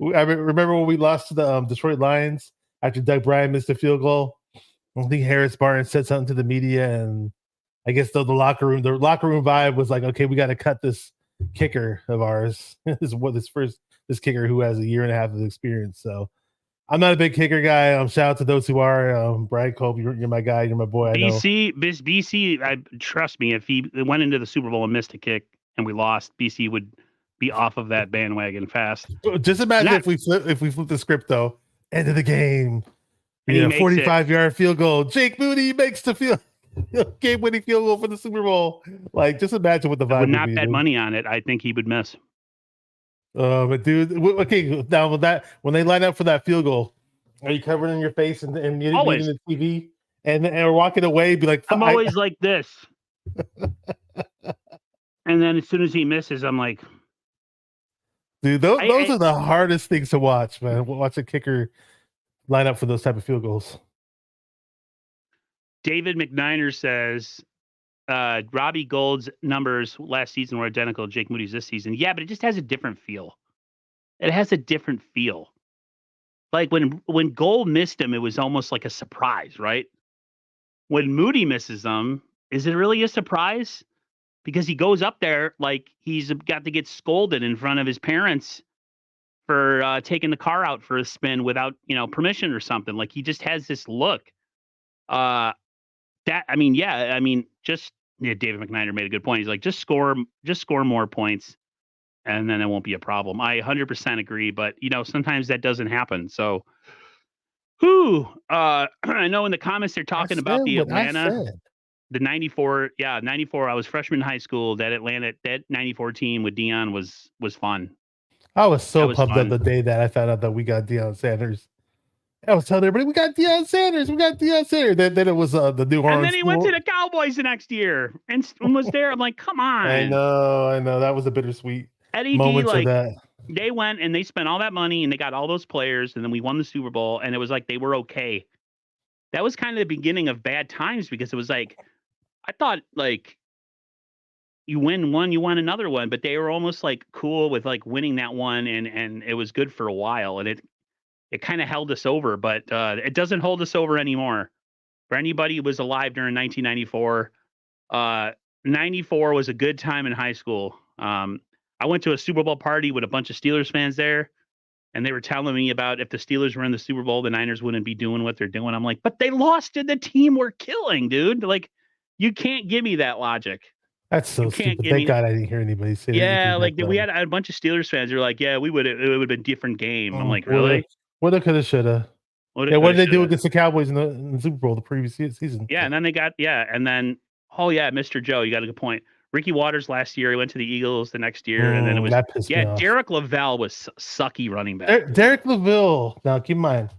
remember when we lost to the Detroit Lions after Doug Bryan missed a field goal. I think Harris Barnes said something to the media, and I guess the locker room vibe was like, okay, we got to cut this kicker of ours. This kicker who has a year and a half of experience. So I'm not a big kicker guy. Shout out to those who are. Brian Cope, you're my guy. You're my boy. I know. BC, trust me, if he went into the Super Bowl and missed a kick and we lost, BC would be off of that bandwagon fast. Just imagine if we flip the script though. End of the game. And he makes 45-yard field goal. Jake Moody makes the game-winning field goal for the Super Bowl. Like, just imagine what the vibe I would not be, bet dude. money on it. I think he would miss. But dude, okay. Now with that, when they line up for that field goal, are you covering your face and muting the TV and walking away? Be like, I'm always like this. And then as soon as he misses, I'm like, dude, those are the hardest things to watch, man. Watch a kicker line up for those type of field goals. David McNiner says Robbie Gould's numbers last season were identical to Jake Moody's this season. Yeah, but it just has a different feel. It has a different feel. Like when Gould missed him, it was almost like a surprise, right? When Moody misses them, is it really a surprise? Because he goes up there like he's got to get scolded in front of his parents for taking the car out for a spin without, permission or something. Like he just has this look. Just Yeah, David McNider made a good point. He's like, just score more points, and then it won't be a problem. I 100% agree, but sometimes that doesn't happen. So, I know in the comments they're I talking about said the what I Atlanta, said. the 94. Yeah, 94. I was freshman in high school. That 94 team with Dion was fun. I was so That was pumped up fun. the day that I found out that we got Deion Sanders. I was telling everybody, we got Deion Sanders. We got Deion Sanders. Then it was the New And Orleans then he went school. to the Cowboys the next year and was there. I'm like, come I on. know. That was a bittersweet Eddie D, moment for like, that. they went and they spent all that money and they got all those players, and then we won the Super Bowl, and it was like they were okay. That was kind of the beginning of bad times, because it was like, I thought, like, you win one, you won another one, but they were almost like cool with like winning that one, and it was good for a while, and it kind of held us over, but it doesn't hold us over anymore. For anybody who was alive during 1994, 94 was a good time in high school. I went to a Super Bowl party with a bunch of Steelers fans there, and they were telling me about if the Steelers were in the Super Bowl, the Niners wouldn't be doing what they're doing. I'm like, but they lost to the team we're killing, dude. Like, you can't give me that logic. That's so You can't stupid. give Thank me. God I didn't hear anybody say Yeah, anything back like we then. had a bunch of Steelers fans. They're like, yeah, it would have been a different game. I'm like, really? Woulda, coulda, shoulda. Woulda, Yeah, what coulda, did they do shoulda. against the Cowboys in the Super Bowl the previous season? Yeah, and then oh yeah, Mr. Joe, you got a good point. Ricky Waters last year, he went to the Eagles the next year, and then it was that pissed me off. Derek Lavelle was sucky running back. Derek Lavelle. Now keep in mind,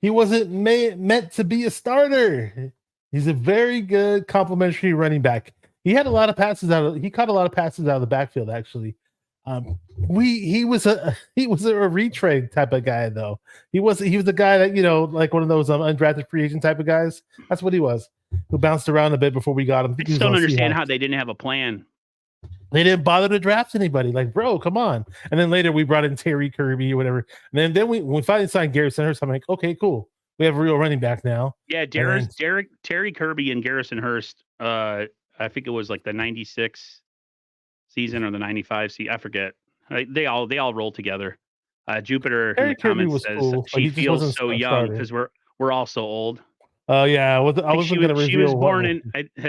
he wasn't meant to be a starter. He's a very good complimentary running back. He had a lot of passes he caught a lot of passes out of the backfield, actually. He was a retrade type of guy, though. He was the guy that, like one of those undrafted free agent type of guys. That's what he was, who bounced around a bit before we got him. I just don't understand how they didn't have a plan. They didn't bother to draft anybody. Like, bro, come on. And then later we brought in Terry Kirby or whatever. And then when we finally signed Garrison Hurst, I'm like, okay, cool. We have a real running back now. Yeah, Terry Kirby and Garrison Hurst. I think it was like the 96 season or the 95 season. I forget. They all roll together. Jupiter in the comments says cool, she feels so young because we're all so old. Oh yeah, I wasn't going to reveal. She was born in.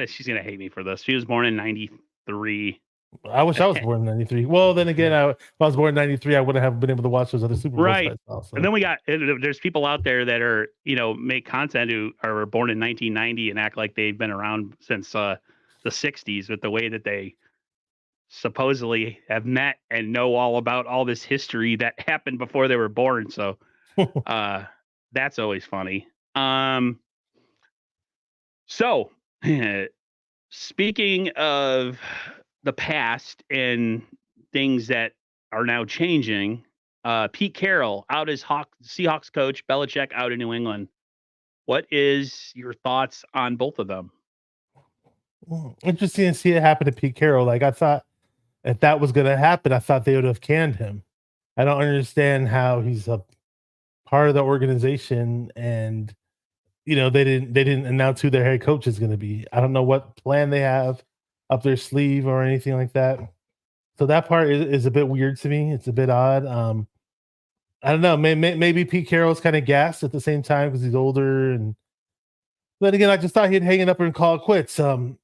She's going to hate me for this. She was born in 93. I wish I was born in 93. Well, then again, if I was born in 93, I wouldn't have been able to watch those other Super Bowls. Right. So. And then there's people out there that are, make content who are born in 1990 and act like they've been around since the 60s with the way that they supposedly have met and know all about all this history that happened before they were born. So that's always funny. So speaking of the past and things that are now changing, Pete Carroll out as Seahawks coach, Belichick out in New England. What is your thoughts on both of them? Interesting to see it happen to Pete Carroll. Like, I thought if that was going to happen, I thought they would have canned him. I don't understand how he's a part of the organization and they didn't announce who their head coach is going to be. I don't know what plan they have up their sleeve or anything like that. So that part is a bit weird to me. It's a bit odd. I don't know. Maybe Pete Carroll's kind of gassed at the same time because he's older. And then again, I just thought he'd hang it up and call it quits. Same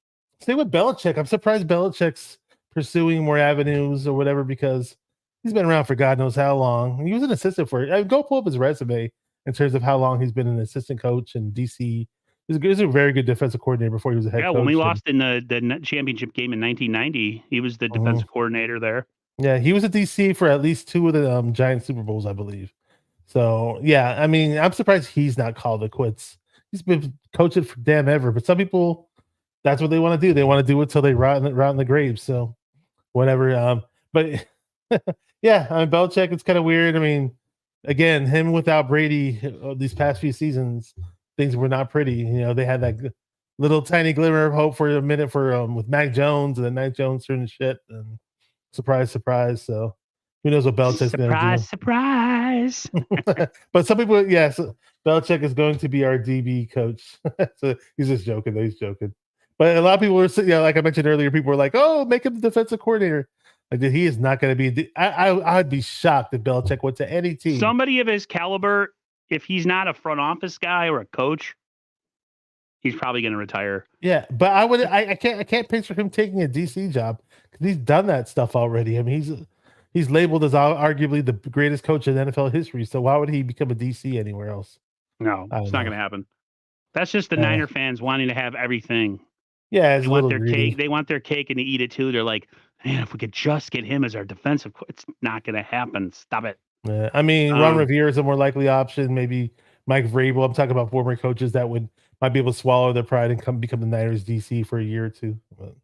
with Belichick. I'm surprised Belichick's pursuing more avenues or whatever because he's been around for God knows how long. He was an assistant for it. Go pull up his resume in terms of how long he's been an assistant coach in DC. He was a very good defensive coordinator before he was a head coach. Yeah, when we lost in the championship game in 1990, he was the defensive coordinator there. Yeah, he was at DC for at least 2 of the Giant Super Bowls, I believe. So, yeah, I mean, I'm surprised he's not called it quits. He's been coaching for damn ever. But some people, that's what they want to do. They want to do it till they rot in the grave. So, whatever. But, yeah, I mean, Belichick, it's kind of weird. I mean, again, him without Brady these past few seasons, things were not pretty. They had that little tiny glimmer of hope for a minute for with Mac Jones, and then Mac Jones turned shit. And surprise, so who knows what Belichick's going to do? Surprise. But some people, yes, Belichick is going to be our DB coach. So he's just joking. He's joking. But a lot of people were, like I mentioned earlier, people were like, "Oh, make him the defensive coordinator." Like, he is not going to be. I'd be shocked if Belichick went to any team. Somebody of his caliber, if he's not a front office guy or a coach, He's probably going to retire. Yeah, but I can't picture him taking a DC job because he's done that stuff already. I mean, he's labeled as arguably the greatest coach in NFL history. So why would he become a DC anywhere else? No, it's not going to happen. That's just the Niner fans wanting to have everything. Yeah, they want their cake. They want their cake and to eat it too. They're like, man, if we could just get him as our defensive, it's not going to happen. Stop it. Yeah, I mean, Ron Rivera is a more likely option. Maybe Mike Vrabel. I'm talking about former coaches that might be able to swallow their pride and become the Niners DC for a year or two. But.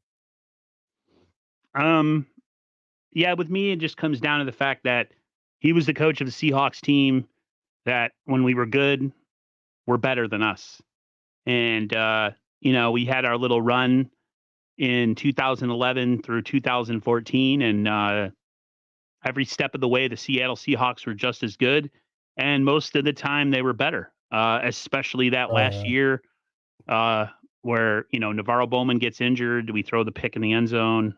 Yeah, with me, it just comes down to the fact that he was the coach of the Seahawks team that when we were good, were better than us. And, we had our little run in 2011 through 2014. And every step of the way, the Seattle Seahawks were just as good. And most of the time they were better, especially that last year where, Navarro Bowman gets injured. We throw the pick in the end zone.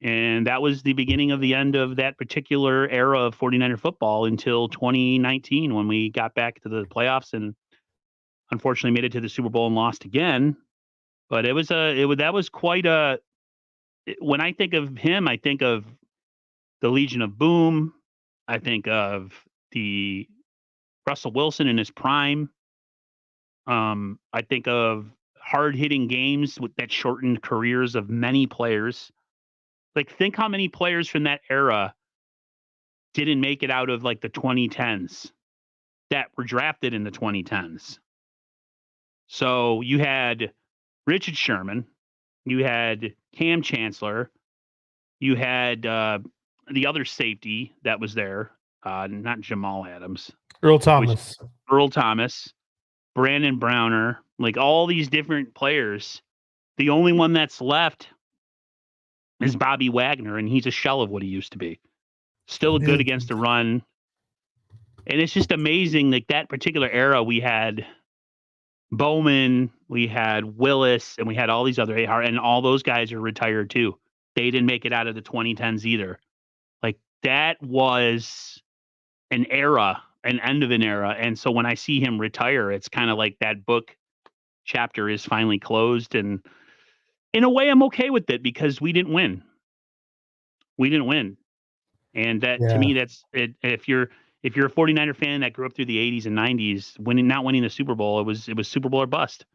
And that was the beginning of the end of that particular era of 49er football until 2019 when we got back to the playoffs and unfortunately made it to the Super Bowl and lost again. But that was quite a. When I think of him, I think of the Legion of Boom. I think of the Russell Wilson in his prime. I think of hard-hitting games that shortened careers of many players. Like, think how many players from that era didn't make it out of like the 2010s that were drafted in the 2010s. So you had Richard Sherman, you had Cam Chancellor, you had the other safety that was there, not Jamal Adams. Earl Thomas, Brandon Browner, like all these different players. The only one that's left is Bobby Wagner, and he's a shell of what he used to be. Still good against the run. And it's just amazing, like that particular era, we had Bowman, we had Willis, and we had all these other and all those guys are retired too. They didn't make it out of the 2010s either. Like that was an era, an end of an era. And so when I see him retire, it's kind of like that book chapter is finally closed. And in a way, I'm okay with it because we didn't win. And that to me, that's it. If you're a 49er fan that grew up through the 80s and 90s, not winning the Super Bowl, it was Super Bowl or bust.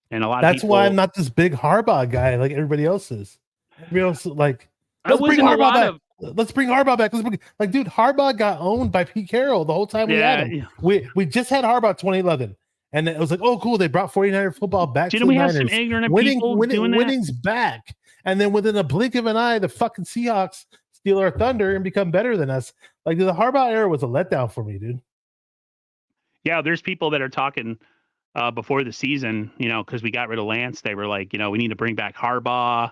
And a lot of people, why I'm not this big Harbaugh guy like everybody else is. Everybody else like let's bring Harbaugh back. Let's bring Harbaugh back. Like, dude, Harbaugh got owned by Pete Carroll the whole time we had him. Yeah. We just had Harbaugh 2011. And it was like, oh, cool. They brought 49er football back. Didn't we have some ignorant people doing that? Winning's back. And then within a blink of an eye, the fucking Seahawks steal our thunder and become better than us. Like the Harbaugh era was a letdown for me, dude. Yeah, there's people that are talking before the season, because we got rid of Lance. They were like, we need to bring back Harbaugh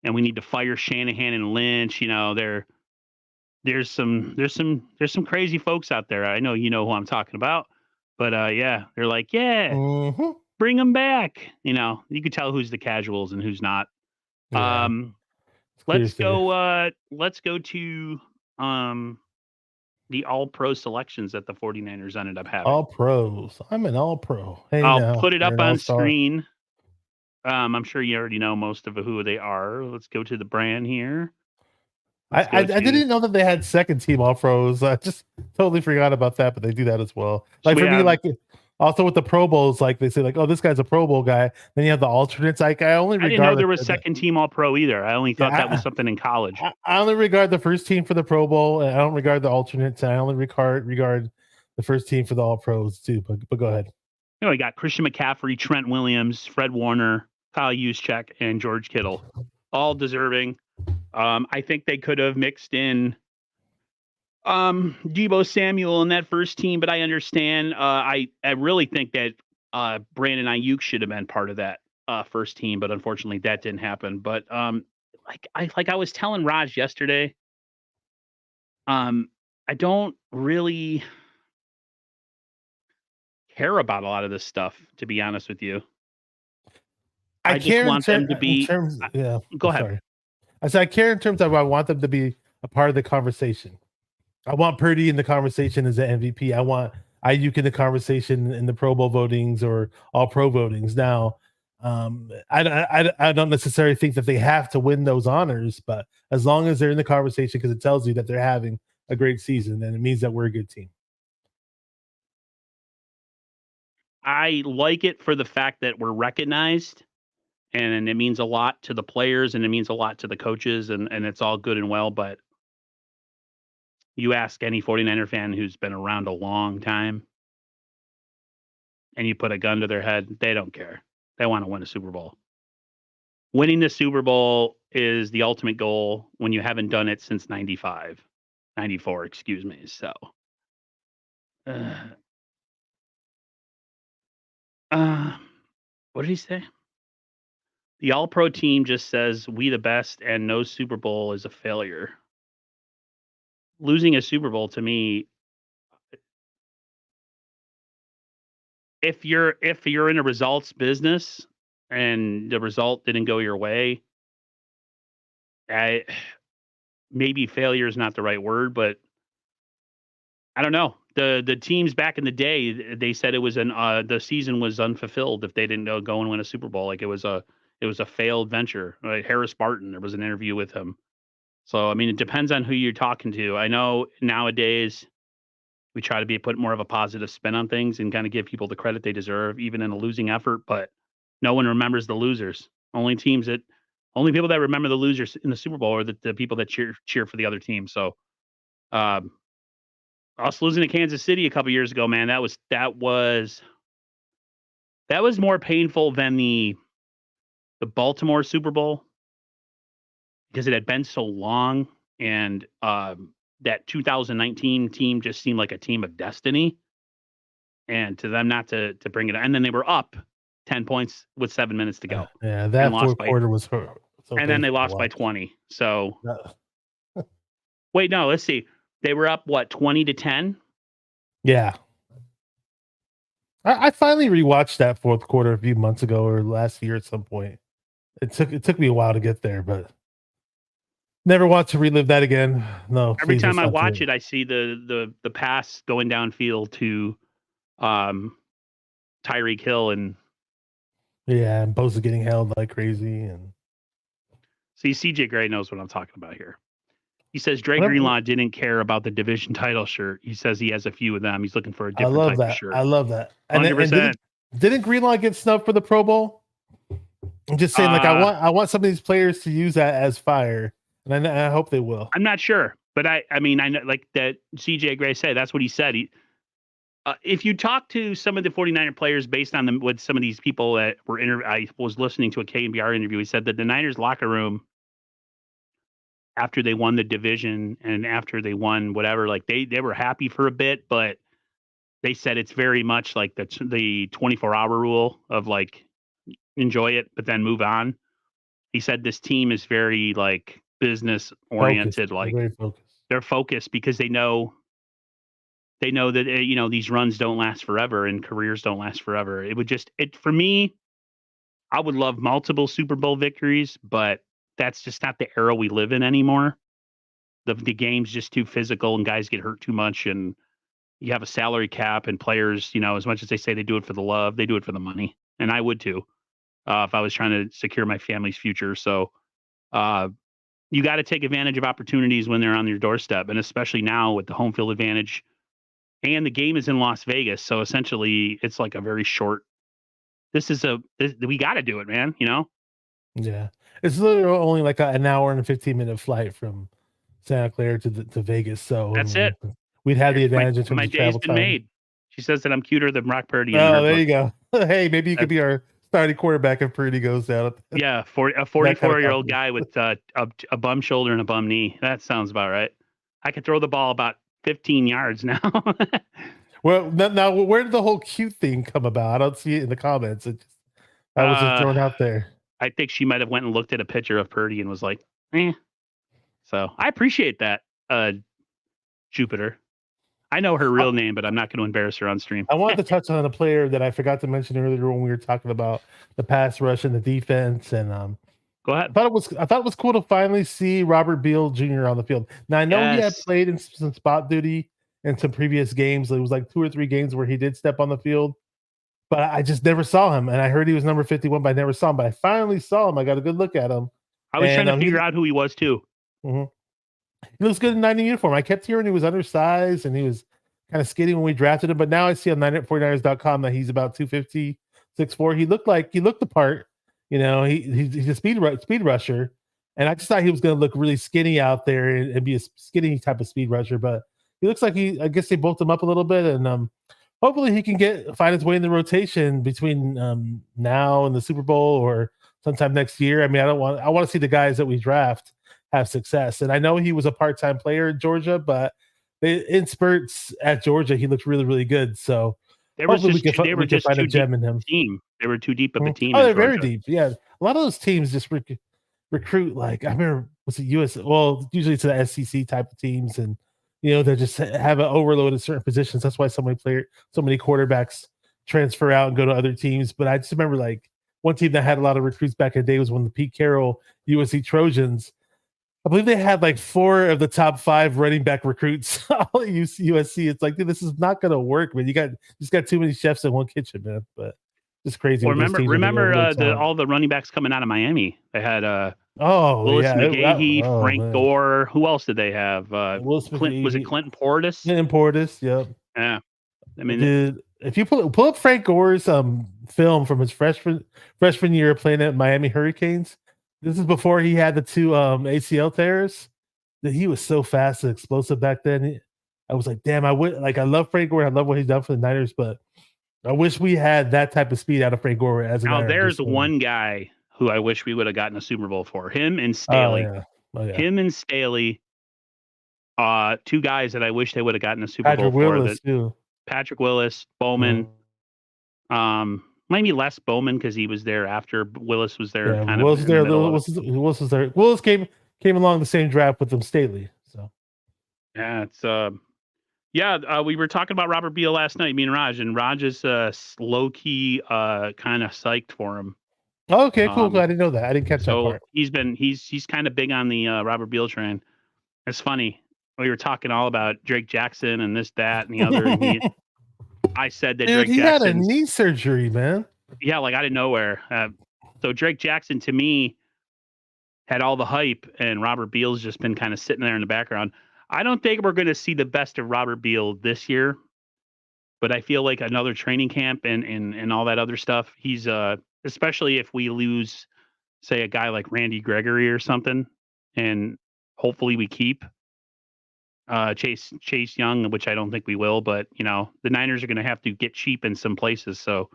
and we need to fire Shanahan and Lynch. There's some crazy folks out there. I know who I'm talking about. But yeah, they're like, bring them back. You could tell who's the casuals and who's not. Yeah. Let's go to the all-pro selections that the 49ers ended up having. All pros. I'm an all pro. Hey, I'll put it up on screen. I'm sure you already know most of who they are. Let's go to the brand here. I didn't know that they had second team all pros. I just totally forgot about that, but they do that as well. Like for me, like also with the Pro Bowls, like they say, like, oh, this guy's a Pro Bowl guy. Then you have the alternates. Like I didn't know there was second team all pro either. I only thought that was something in college. I only regard the first team for the Pro Bowl, and I don't regard the alternates. I only regard the first team for the all pros too. But go ahead. We got Christian McCaffrey, Trent Williams, Fred Warner, Kyle Juszczyk, and George Kittle, all deserving. I think they could have mixed in Deebo Samuel in that first team, but I understand. I really think that Brandon Ayuk should have been part of that first team, but unfortunately that didn't happen. But like I was telling Raj yesterday, I don't really care about a lot of this stuff, to be honest with you. I just want them to be. Go ahead. Sorry. I said I care in terms of I want them to be a part of the conversation. I want Purdy in the conversation as an MVP. I want Ayuk in the conversation in the Pro Bowl votings or All Pro votings. Now, I don't necessarily think that they have to win those honors, but as long as they're in the conversation, because it tells you that they're having a great season, and it means that we're a good team. I like it for the fact that we're recognized, and it means a lot to the players, and it means a lot to the coaches, and it's all good and well, but you ask any 49er fan who's been around a long time, and you put a gun to their head, they don't care. They wanna win a Super Bowl. Winning the Super Bowl is the ultimate goal when you haven't done it since 94, excuse me, so, uh, uh, what did he say? The all-pro team just says, "We the best," and no Super Bowl is a failure. Losing a Super Bowl to me, if you're in a results business and the result didn't go your way, I maybe failure is not the right word, but I don't know. The teams back in the day, they said it was the season was unfulfilled if they didn't go and win a Super Bowl. Like it was a failed venture. Like Harris Barton, there was an interview with him. So I mean, it depends on who you're talking to. I know nowadays we try to put more of a positive spin on things and kind of give people the credit they deserve, even in a losing effort. But no one remembers the losers. Only people that remember the losers in the Super Bowl are the people that cheer for the other team. So um, us losing to Kansas City a couple years ago, man, that was more painful than the Baltimore Super Bowl because it had been so long, and that 2019 team just seemed like a team of destiny. And to them not to bring it, and then they were up 10 points with 7 minutes to go, Yeah, and that lost fourth by, quarter was so and then they painful to lost by watch. 20. So Uh, wait, no, let's see, they were up what 20-10. Yeah. I finally rewatched that fourth quarter a few months ago or last year at some point. It took me a while to get there, but never want to relive that again. No, Every please, time let's I not do watch it. it, I see the pass going downfield to um, Tyreek Hill, and Yeah, and Bosa getting held like crazy, and see CJ Gray knows what I'm talking about here. He says Dre whatever. Greenlaw didn't care about the division title shirt. He says he has a few of them. He's looking for a I different love type of that. shirt. I love that. And 100%. didn't Greenlaw get snubbed for the Pro Bowl? I'm just saying, like I want some of these players to use that as fire, and I hope they will. I'm not sure, but I mean, I know like that CJ Gray said, that's what he said. If you talk to some of the 49er players based on what some of these people that were I was listening to a KNBR interview, he said that the Niners locker room, after they won the division and after they won whatever, like they were happy for a bit, but they said it's very much like the 24-hour rule of like enjoy it, but then move on. He said this team is very like business Focused, oriented, like very focused. they're focused because they know that these runs don't last forever and careers don't last forever. It for me, I would love multiple Super Bowl victories, but that's just not the era we live in anymore. The game's just too physical and guys get hurt too much, and you have a salary cap, and players, as much as they say they do it for the love, they do it for the money. And I would too, if I was trying to secure my family's future. So uh, you got to take advantage of opportunities when they're on your doorstep, and especially now with the home field advantage. And the game is in Las Vegas, so essentially it's like a very short. We got to do it, man. Yeah, it's literally only like an hour and a 15-minute flight from Santa Clara to Vegas. So I That's mean, it. we'd have the My advantage in terms my of day's travel been time. made. She says that I'm cuter than Brock Purdy in Oh, her there book. you go. Hey, maybe you could That, be our starting quarterback if Purdy goes down. yeah, a That kind of 44-year-old confidence. guy with a bum shoulder and a bum knee. That sounds about right. I could throw the ball about 15 yards now. Well, now where did the whole cute thing come about? I don't see it in the comments. That was just uh, thrown out there. I think she might have went and looked at a picture of Purdy and was like, eh. So I appreciate that, Jupiter. I know her real name, but I'm not going to embarrass her on stream. I wanted to touch on a player that I forgot to mention earlier when we were talking about the pass rush and the defense, and Go I ahead. thought it was cool to finally see Robert Beal Jr. on the field. Now I know he had Yes. played in some spot duty in some previous games. It was like 2 or 3 games where he did step on the field, but I just never saw him. And I heard he was number 51, but I never saw him. But I finally saw him. I got a good look at him. I was trying And to figure out who he was too. Mhm. He looks good in 90 uniform. I kept hearing he was undersized and he was kind of skinny when we drafted him, but now I see on 49ers.com that he's about 250, 6'4". He looked the part. You know, he's a speed rusher, and I just thought he was going to look really skinny out there and be a skinny type of speed rusher. But he looks like I guess they bulked him up a little bit, and hopefully he can find his way in the rotation between now and the Super Bowl or sometime next year. I mean, I want to see the guys that we draft have success. And I know he was a part-time player at Georgia, but in spurts at Georgia, he looked really, really good. So they were just find a gem in him. Team. They were too deep of a team. Oh, they're very deep. Yeah, a lot of those teams just recruit. Like I remember, was it US? Well, usually it's the SEC type of teams, and they just have an overload at certain positions. That's why so many quarterbacks transfer out and go to other teams. But I just remember like one team that had a lot of recruits back in the day was when the Pete Carroll USC Trojans. I believe they had like 4 of the top 5 running back recruits all at USC. It's like, dude, this is not going to work, man. You just got too many chefs in one kitchen, man. But it's crazy. Well, remember all the running backs coming out of Miami. They had Willis McGahee, Frank Gore. Who else did they have? Was it Clinton Portis? Clinton Portis, yep. Yeah. I mean, dude, if you pull up Frank Gore's film from his freshman year playing at Miami Hurricanes. This is before he had the 2 ACL tears. That he was so fast and explosive back then. I was like, damn, I love Frank Gore. I love what he's done for the Niners, but I wish we had that type of speed out of Frank Gore as a Niner. Now there's one guy who I wish we would have gotten a Super Bowl for. Him and Staley. Oh, yeah. Him and Staley. 2 guys that I wish they would have gotten a Super Bowl Willis, for. Too. Patrick Willis, Bowman. Maybe less Bowman because he was there after Willis was there. Yeah, Willis was there. Willis came along the same draft with them, Staley. So yeah, it's we were talking about Robert Beal last night, me and Raj is low key kind of psyched for him. Oh, okay, cool. I didn't know that. I didn't catch that part. He's kind of big on the Robert Beal train. It's funny. We were talking all about Drake Jackson and this, that, and the other. And I said that Drake Jackson had a knee surgery, man. Yeah, like out of nowhere. So Drake Jackson to me had all the hype, and Robert Beal's just been kind of sitting there in the background. I don't think we're going to see the best of Robert Beal this year, but I feel like another training camp and all that other stuff. He's especially if we lose, say, a guy like Randy Gregory or something, and hopefully we keep Chase Young, which I don't think we will, but the Niners are going to have to get cheap in some places. So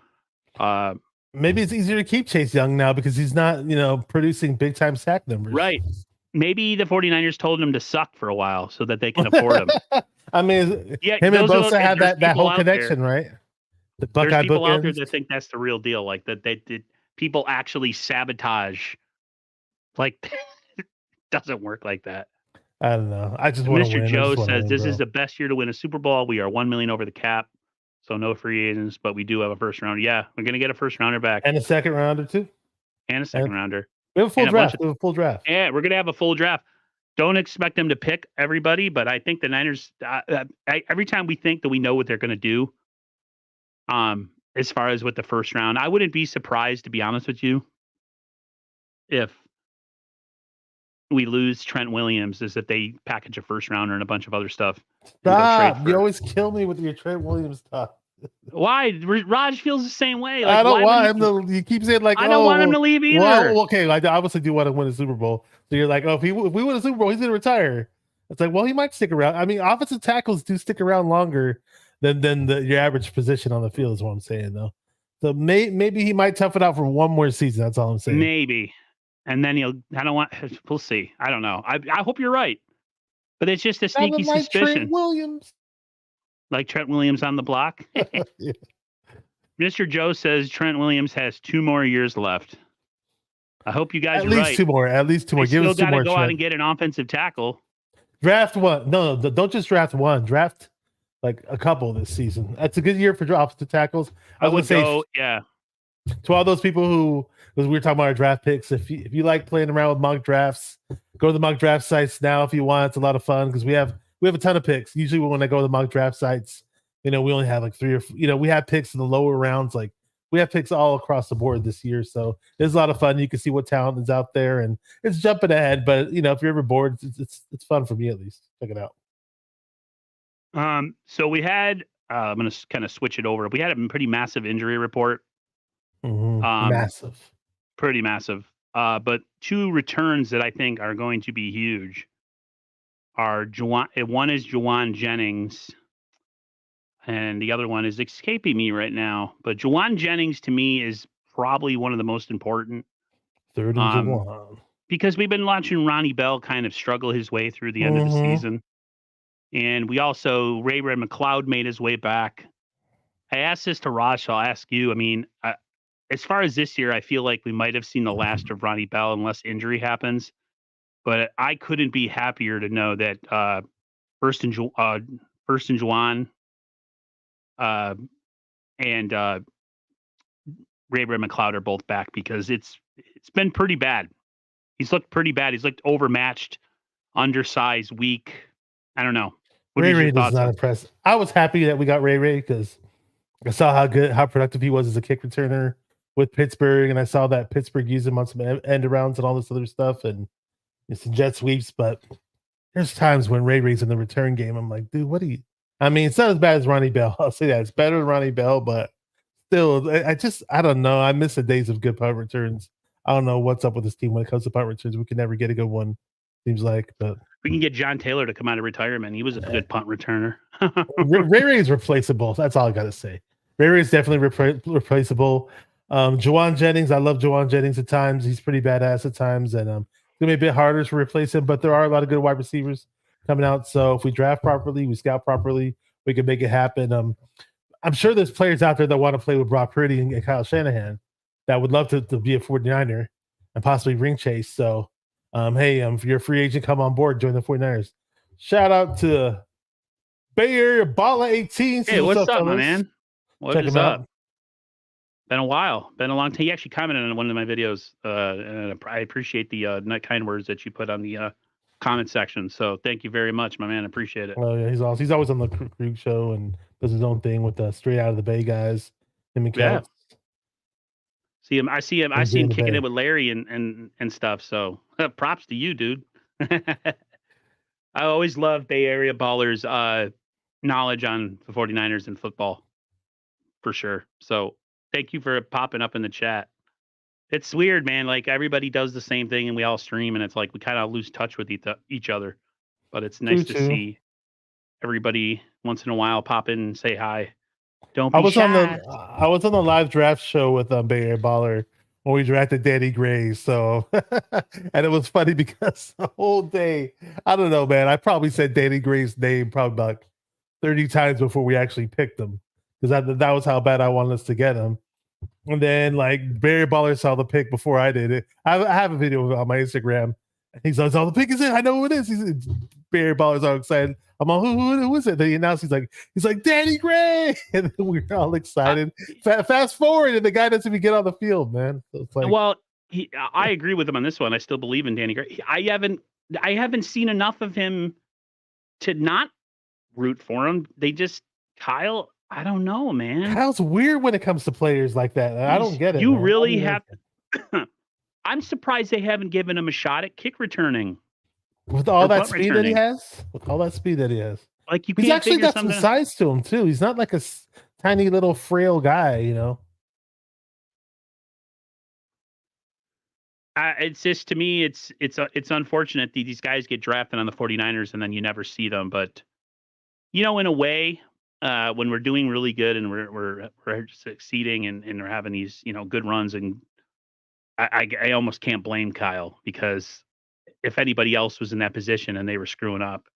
maybe it's easier to keep Chase Young now because he's not, producing big time sack numbers. Right. Maybe the 49ers told him to suck for a while so that they can afford him. I mean, him and Bosa have that whole connection, right? The Buckeye There's people out there that think that's the real deal. Like that they did people actually sabotage. Like it doesn't work like that. I don't know. I just want to win. Mr. Joe says this is the best year to win a Super Bowl. We are $1 million over the cap, so no free agents, but we do have a first rounder. Yeah, we're gonna get a first rounder back and a second rounder too, and a second rounder. We have a full draft. We have a full draft. Yeah, we're gonna have a full draft. Don't expect them to pick everybody, but I think the Niners. Every time we think that we know what they're gonna do, as far as with the first round, I wouldn't be surprised, to be honest with you, if we lose Trent Williams, is that they package a first rounder and a bunch of other stuff. Stop! You always kill me with your Trent Williams stuff. Why? Raj feels the same way. Like, I don't want him to. You keep saying like, I don't want him to leave either. Well, okay, I obviously do want to win a Super Bowl. So you're like, if we win a Super Bowl, he's gonna retire. It's like, well, he might stick around. I mean, offensive tackles do stick around longer than your average position on the field. Is what I'm saying, though. So maybe he might tough it out for one more season. That's all I'm saying. Maybe. And then we'll see. I don't know. I hope you're right. But it's just a sneaky suspicion. Trent Williams. Like Trent Williams on the block. Yeah. Mr. Joe says Trent Williams has 2 more years left. I hope you guys are right. At least two more. Give us 2 more. Still got to go out and get an offensive tackle. Draft one. No, don't just draft one. Draft like a couple this season. That's a good year for offensive tackles. I would say, yeah. To all those people who, because we were talking about our draft picks, if you like playing around with mock drafts, go to the mock draft sites now if you want. It's a lot of fun because we have we have a ton of picks. Usually when I go to the mock draft sites, we only have like three or we have picks in the lower rounds. Like we have picks all across the board this year, so it's a lot of fun. You can see what talent is out there, and it's jumping ahead. But if you're ever bored, it's fun for me at least. Check it out. So we had. I'm going to kind of switch it over. We had a pretty massive injury report. Massive. Pretty massive. But two returns that I think are going to be huge are one is Juwan Jennings, and the other one is escaping me right now. But Juwan Jennings to me is probably one of the most important. Third and Juwan. Because we've been watching Ronnie Bell kind of struggle his way through the end of the season. And we also, Ray McLeod made his way back. I asked this to Raj, so I'll ask you. I mean, as far as this year, I feel like we might have seen the last of Ronnie Bell unless injury happens. But I couldn't be happier to know that First and Juwan and Ray McLeod are both back, because it's been pretty bad. He's looked pretty bad. He's looked overmatched, undersized, weak. I don't know. Ray does not impress. I was happy that we got Ray because I saw how productive he was as a kick returner with Pittsburgh, and I saw that Pittsburgh used him on some end arounds and all this other stuff and some jet sweeps. But there's times when Ray's in the return game, I'm like, dude, what are you? I mean, it's not as bad as Ronnie Bell. I'll say that it's better than Ronnie Bell, but still, I don't know. I miss the days of good punt returns. I don't know what's up with this team when it comes to punt returns. We can never get a good one, seems like. But we can get John Taylor to come out of retirement. He was a good punt returner. Ray is replaceable. That's all I got to say. Ray is definitely replaceable. Juwan Jennings, I love Juwan Jennings at times. He's pretty badass at times, and it's gonna be a bit harder to replace him. But there are a lot of good wide receivers coming out. So if we draft properly, we scout properly, we can make it happen. I'm sure there's players out there that want to play with Brock Purdy and Kyle Shanahan that would love to be a 49er and possibly ring chase. So, hey, if you're a free agent, come on board, join the 49ers. Shout out to Bay Area Bala 18. Hey, what's up, my man? Check him out. Been a while. Been a long time. He actually commented on one of my videos, and I appreciate the kind words that you put on the comment section. So thank you very much, my man. I appreciate it. Oh yeah, he's awesome. He's always on the Creek show and does his own thing with the Straight Out of the Bay guys. Him and Kelly. I see him kicking it with Larry and stuff. So props to you, dude. I always love Bay Area ballers' knowledge on the 49ers and football, for sure. So thank you for popping up in the chat. It's weird, man. Like everybody does the same thing and we all stream, and it's like we kind of lose touch with each other. But it's nice to see everybody once in a while pop in and say hi. Don't be shy. I was on the live draft show with Bay Area Baller when we drafted Danny Gray. So, and it was funny because the whole day, I don't know, man. I probably said Danny Gray's name probably about 30 times before we actually picked him, because that was how bad I wanted us to get him. And then like Barry Baller saw the pick before I did it. I have a video on my Instagram. He's like, "Oh, the pick is in. I know who it is." Barry Baller's all excited. I'm all, who is it? Then he announced he's like Danny Gray, and then we're all excited. Fast forward, and the guy doesn't even get on the field, man. So it's like, well, I agree with him on this one. I still believe in Danny Gray. I haven't seen enough of him to not root for him. Kyle. I don't know, man. Kyle's weird when it comes to players like that. I don't get it. You man. Really have. I'm surprised they haven't given him a shot at kick returning. With all that speed that he has? With all that speed that he has. Like he's actually got some size to him, too. He's not like a tiny little frail guy, you know? It's just, to me, it's unfortunate that these guys get drafted on the 49ers and then you never see them. But, in a way, when we're doing really good and we're succeeding and we're having these, good runs, and I almost can't blame Kyle, because if anybody else was in that position and they were screwing up,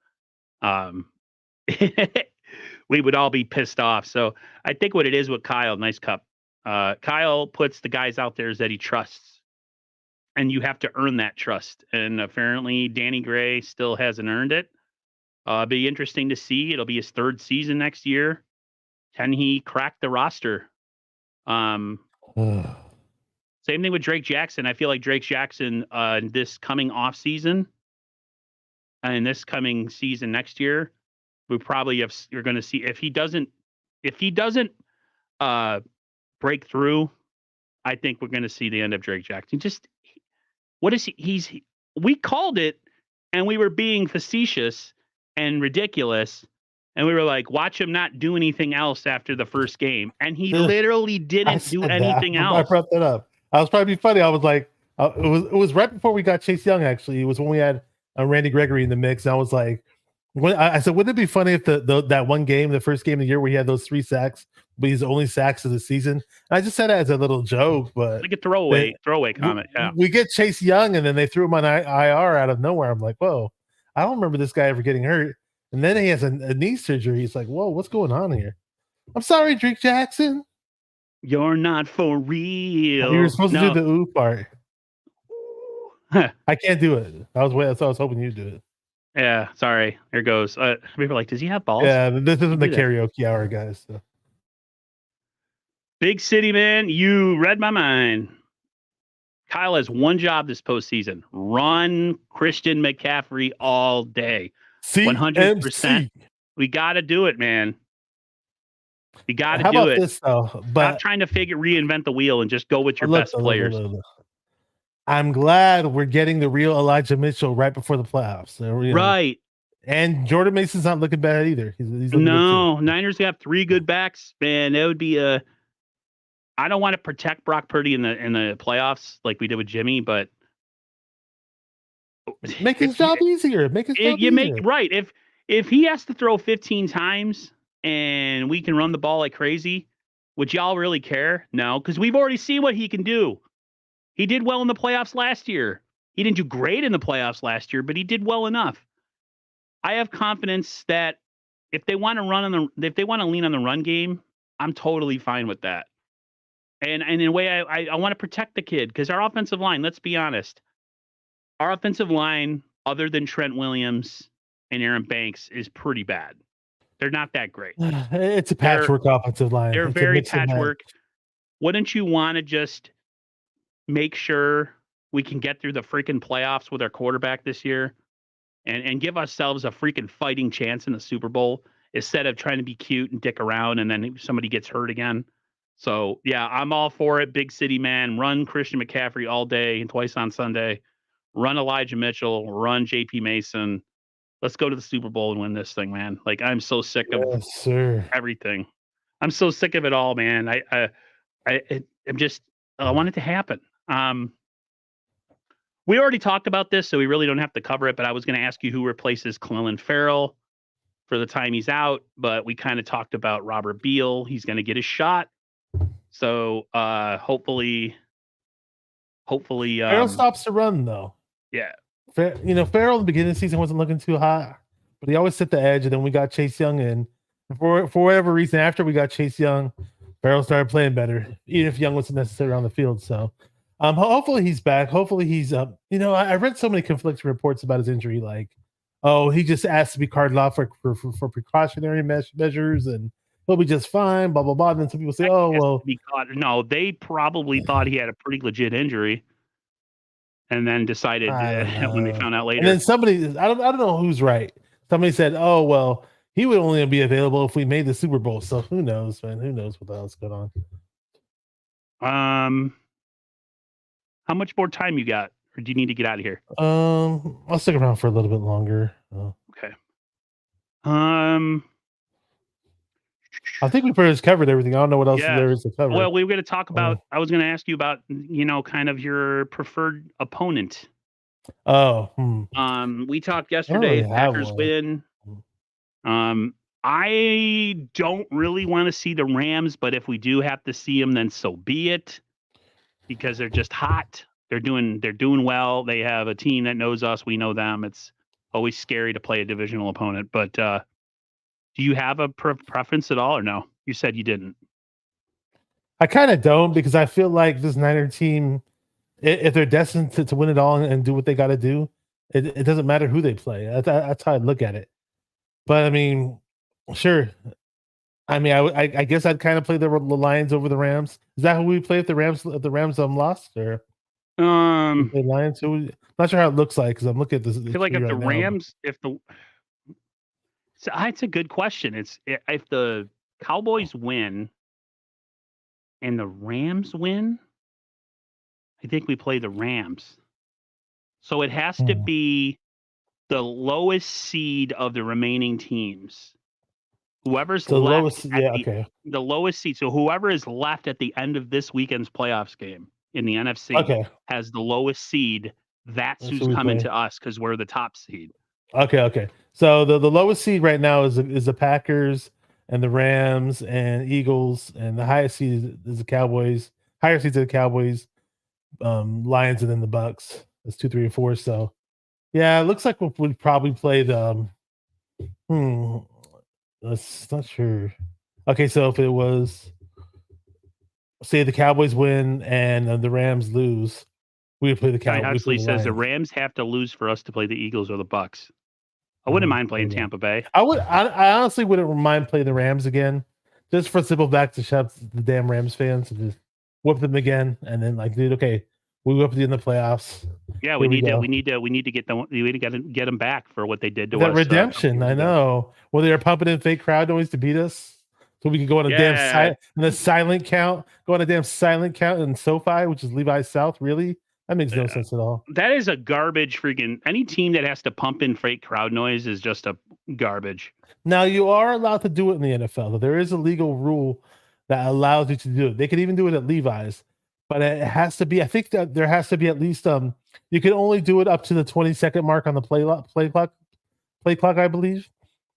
we would all be pissed off. So I think what it is with Kyle, nice cup. Kyle puts the guys out there that he trusts, and you have to earn that trust. And apparently Danny Gray still hasn't earned it. It'll be interesting to see. It'll be his third season next year. Can he crack the roster? Same thing with Drake Jackson. I feel like Drake Jackson this coming off season and this coming season next year, We probably have. You're going to see if he doesn't break through. I think we're going to see the end of Drake Jackson. Just what is he? We called it, and we were being facetious and ridiculous, and we were like, watch him not do anything else after the first game, and he literally didn't do anything else. I brought that up. I was trying to be funny. I was like, it was right before we got Chase Young. Actually, it was when we had Randy Gregory in the mix. And I was like, I said, wouldn't it be funny if that one game, the first game of the year, where he had those 3 sacks, but his only sacks of the season? And I just said it as a little joke, but like a throwaway comment. Yeah, we get Chase Young, and then they threw him on IR out of nowhere. I'm like, whoa, I don't remember this guy ever getting hurt. And then he has a knee surgery. He's like, whoa, what's going on here? I'm sorry, Drake Jackson. You're not for real. You were supposed to do the ooh part. I can't do it. I was hoping you'd do it. Yeah, sorry. Here goes. People are like, does he have balls? Yeah, this isn't the karaoke hour, guys. So. Big City Man, you read my mind. Kyle has one job this postseason: run Christian McCaffrey all day. 100%. We got to do it, man. We got to do it. How about this though? Stop trying to reinvent the wheel and just go with your best players. I'm glad we're getting the real Elijah Mitchell right before the playoffs. Right. And Jordan Mason's not looking bad either. He's no, Niners have 3 good backs, man. That would be I don't want to protect Brock Purdy in the playoffs like we did with Jimmy, but make his job easier. Make his job easier. Right. If he has to throw 15 times and we can run the ball like crazy, would y'all really care? No, because we've already seen what he can do. He did well in the playoffs last year. He didn't do great in the playoffs last year, but he did well enough. I have confidence that if they want to lean on the run game, I'm totally fine with that. And in a way, I want to protect the kid because our offensive line, let's be honest, our offensive line, other than Trent Williams and Aaron Banks, is pretty bad. They're not that great. It's a patchwork offensive line. They're very patchwork. Wouldn't you want to just make sure we can get through the freaking playoffs with our quarterback this year and give ourselves a freaking fighting chance in the Super Bowl instead of trying to be cute and dick around and then somebody gets hurt again? So, yeah, I'm all for it. Big City Man. Run Christian McCaffrey all day and twice on Sunday. Run Elijah Mitchell. Run JP Mason. Let's go to the Super Bowl and win this thing, man. Like, I'm so sick of everything. I'm so sick of it all, man. I want it to happen. We already talked about this, so we really don't have to cover it, but I was going to ask you who replaces Clelin Ferrell for the time he's out, but we kind of talked about Robert Beal. He's going to get his shot. So hopefully Ferrell stops the run though. Yeah. Ferrell at the beginning of the season wasn't looking too hot, but he always set the edge, and then we got Chase Young in. For whatever reason, after we got Chase Young, Ferrell started playing better, even if Young wasn't necessarily on the field. So hopefully he's back. Hopefully he's I read so many conflicting reports about his injury, like, oh, he just asked to be carted off for precautionary measures and he'll be just fine, blah, blah, blah. And then some people say, oh, well. No, they probably thought he had a pretty legit injury and then decided when they found out later. And then somebody, I don't know who's right. Somebody said, oh, well, he would only be available if we made the Super Bowl. So who knows, man? Who knows what the hell's going on? How much more time you got? Or do you need to get out of here? I'll stick around for a little bit longer. Okay. I think we pretty much covered everything. I don't know what else there is to cover. Well, we were going to talk about. I was going to ask you about, kind of your preferred opponent. Oh. We talked yesterday. Packers win. I don't really want to see the Rams, but if we do have to see them, then so be it. Because they're just hot. They're doing well. They have a team that knows us. We know them. It's always scary to play a divisional opponent. But do you have a preference at all or no? You said you didn't. I kind of don't, because I feel like this Niner team, if they're destined to win it all and do what they got to do, it doesn't matter who they play. That's how I look at it. But I mean, sure. I mean, I guess I'd kind of play the Lions over the Rams. Is that who we play if the Rams lost, or the Lions? Not sure how it looks like because I'm looking at this. I feel like if the Rams, So it's a good question. If the Cowboys win and the Rams win, I think we play the Rams. So it has to Hmm. be the lowest seed of the remaining teams. Whoever's So the left lowest, at yeah, okay, the lowest seed. So whoever is left at the end of this weekend's playoffs game in the NFC okay. has the lowest seed. That's That's who's what we coming play. to us because we're the top seed. Okay. So the lowest seed right now is the Packers and the Rams and Eagles, and the highest seed is the Cowboys. Higher seeds are the Cowboys, Lions, and then the Bucks. That's 2, 3, and 4. So yeah, it looks like we'll probably play the. Hmm, that's not sure. Okay, so if it was, say the Cowboys win and the Rams lose, we would play the Johnny We play Huxley the says the Lions. Rams have to lose for us to play the Eagles or the Bucks. I wouldn't mind playing Okay. Tampa Bay. I honestly wouldn't mind playing the Rams again, just for simple fact to shut the damn Rams fans and just whoop them again, and then like, dude, okay, we whooped you in the playoffs. Yeah, Here we go. we need to get them. We need to get them back for what they did to That us. redemption, I know. Well, they were pumping in fake crowd noise to beat us, so we could go on a damn silent count. Go on a damn silent count in SoFi, which is Levi's South. Really, that makes no sense at all. That is a garbage freaking. Any team that has to pump in fake crowd noise is just a garbage. Now you are allowed to do it in the NFL. There is a legal rule that allows you to do it. They could even do it at Levi's, but it has to be. I think that there has to be at least. You can only do it up to the 20-second mark on the play clock. I believe.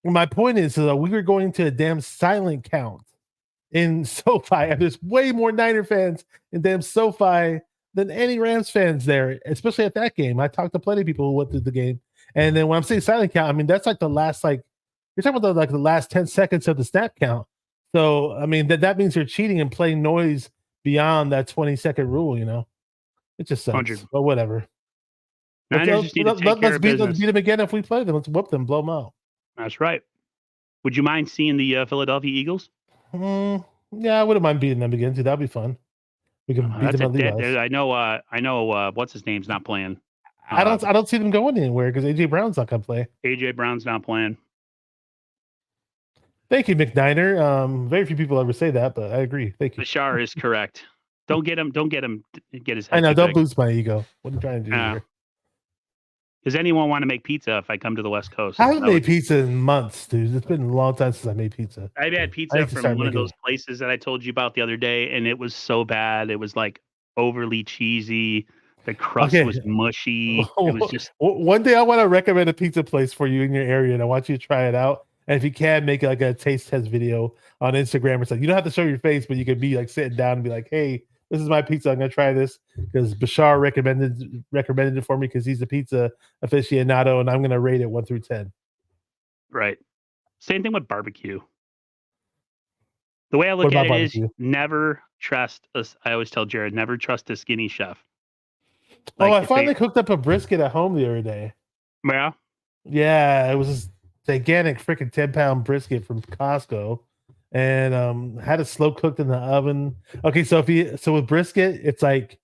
My point is that we were going to a damn silent count in SoFi, and there's way more Niner fans in damn SoFi than any Rams fans there, especially at that game. I talked to plenty of people who went through the game, and then when I'm saying silent count, I mean that's like the last you're talking about the last 10 seconds of the snap count. So I mean that means you're cheating and playing noise beyond that 20-second rule. It just sucks. 100. But whatever. Niners just need to take care of business. Let's beat them again if we play them. Let's whoop them, blow them out. That's right. Would you mind seeing the Philadelphia Eagles? Yeah, I wouldn't mind beating them again too. That'd be fun. We can beat them at Levi's. I know. What's his name's not playing. I don't see them going anywhere because AJ Brown's not gonna play. AJ Brown's not playing. Thank you, McNiner. Very few people ever say that, but I agree. Thank you. Bashar is correct. Don't get him. Get his head. I know. Don't boost my ego. What are you trying to do here? Does anyone want to make pizza if I come to the West Coast? I haven't made pizza in months, dude. It's been a long time since I made pizza. I've had pizza from one of those places that I told you about the other day, and it was so bad. It was like overly cheesy. The crust was mushy. It was just. One day I want to recommend a pizza place for you in your area, and I want you to try it out. And if you can, make like a taste test video on Instagram or something. You don't have to show your face, but you could be like sitting down and be like, "Hey, this is my pizza. I'm gonna try this because Bashar recommended it for me because he's a pizza aficionado, and I'm gonna rate it 1 through 10." Right. Same thing with barbecue. The way I look at it is never trust us. I always tell Jared, never trust a skinny chef. Like, I finally cooked up a brisket at home the other day. Yeah. Yeah, it was this gigantic freaking 10-pound brisket from Costco. And had it slow cooked in the oven. Okay, so with brisket, it's like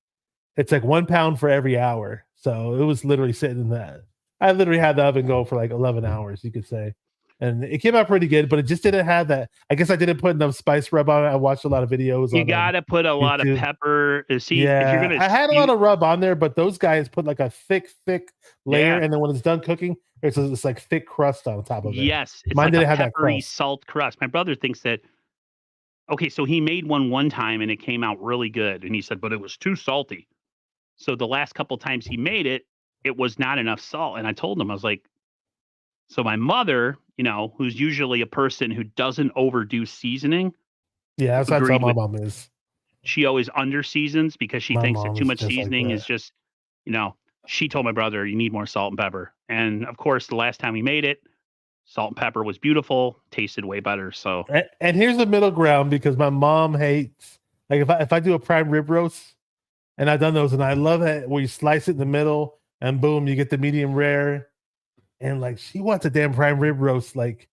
1 pound for every hour. So it was literally sitting in that. I literally had the oven go for like 11 hours, you could say. And it came out pretty good, but it just didn't have that. I guess I didn't put enough spice rub on it. I watched a lot of videos. You gotta put a lot of pepper. See, if you're gonna, I had a lot of rub on there, but those guys put like a thick layer, and then when it's done cooking, there's this like thick crust on top of it. Yes, it's mine like didn't a have peppery that crust. Salt crust. My brother thinks that. Okay, so he made one time and it came out really good, and he said, but it was too salty. So the last couple times he made it, it was not enough salt. And I told him, I was like, so my mother, who's usually a person who doesn't overdo seasoning. Yeah, that's how my mom is. She always under seasons because she thinks that too much seasoning is just, she told my brother, you need more salt and pepper. And of course, the last time he made it, salt and pepper was beautiful, tasted way better. So, and here's the middle ground because my mom hates, like if I do a prime rib roast, and I've done those, and I love it where you slice it in the middle and boom, you get the medium rare. And like she wants a damn prime rib roast, like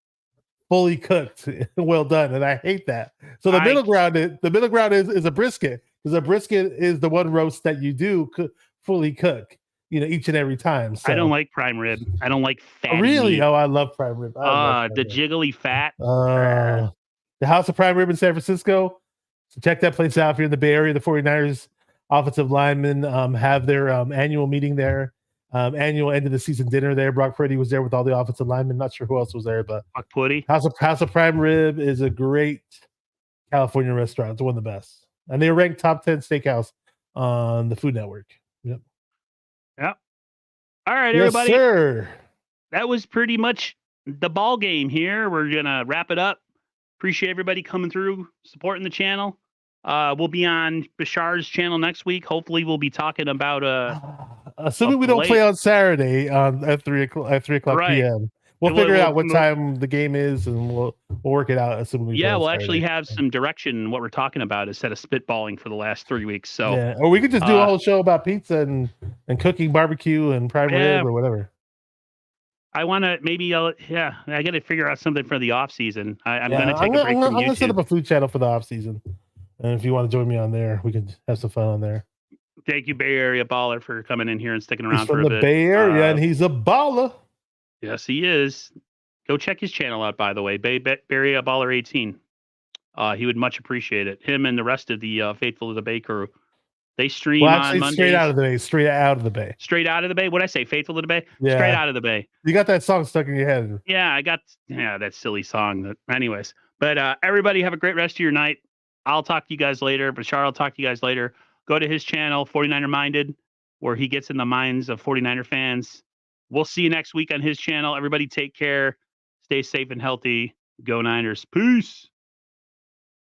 fully cooked, well done, and I hate that. So the middle ground is a brisket, because a brisket is the one roast that you do fully cook. each and every time. I don't So like prime rib. I don't like fatty really, meat. oh, I love prime rib. I love prime The rib. jiggly fat. The House of Prime Rib in San Francisco. So check that place out if you're in the Bay Area. The 49ers offensive linemen have their annual meeting there, annual end of the season dinner there. Brock Purdy was there with all the offensive linemen. Not sure who else was there, but Buck Putty. House of Prime Rib is a great California restaurant. It's one of the best, and they're ranked top 10 steakhouse on the Food Network. Yep. All right, Yes, everybody. sir. That was pretty much the ball game here. We're gonna wrap it up. Appreciate everybody coming through, supporting the channel. We'll be on Bashar's channel next week. Hopefully, we'll be talking about assuming we don't play on Saturday at 3:00 right. p.m. We'll figure out what time the game is, and we'll work it out. Assuming we we'll actually have some direction. What we're talking about instead of spitballing for the last 3 weeks. So yeah, or we could just do a whole show about pizza and cooking, barbecue, and prime rib or whatever. I want to I got to figure out something for the off season. I'm going to take a break from YouTube. I'm going to set up a food channel for the off season, and if you want to join me on there, we can have some fun on there. Thank you, Bay Area Baller, for coming in here and sticking around for a bit. He's from the Bay Area, and he's a baller. Yes, he is. Go check his channel out, by the way, Bay Area Baller 18. He would much appreciate it. Him and the rest of the Faithful to the Bay crew. They stream on Mondays. Straight out of the Bay. Straight out of the Bay. Straight out of the Bay. What'd I say? Faithful to the Bay? Yeah. Straight out of the Bay. You got that song stuck in your head. Yeah, I got that silly song. Anyways, but everybody have a great rest of your night. I'll talk to you guys later. Bashar, I'll talk to you guys later. Go to his channel, 49er Minded, where he gets in the minds of 49er fans. We'll see you next week on his channel. Everybody take care. Stay safe and healthy. Go Niners. Peace.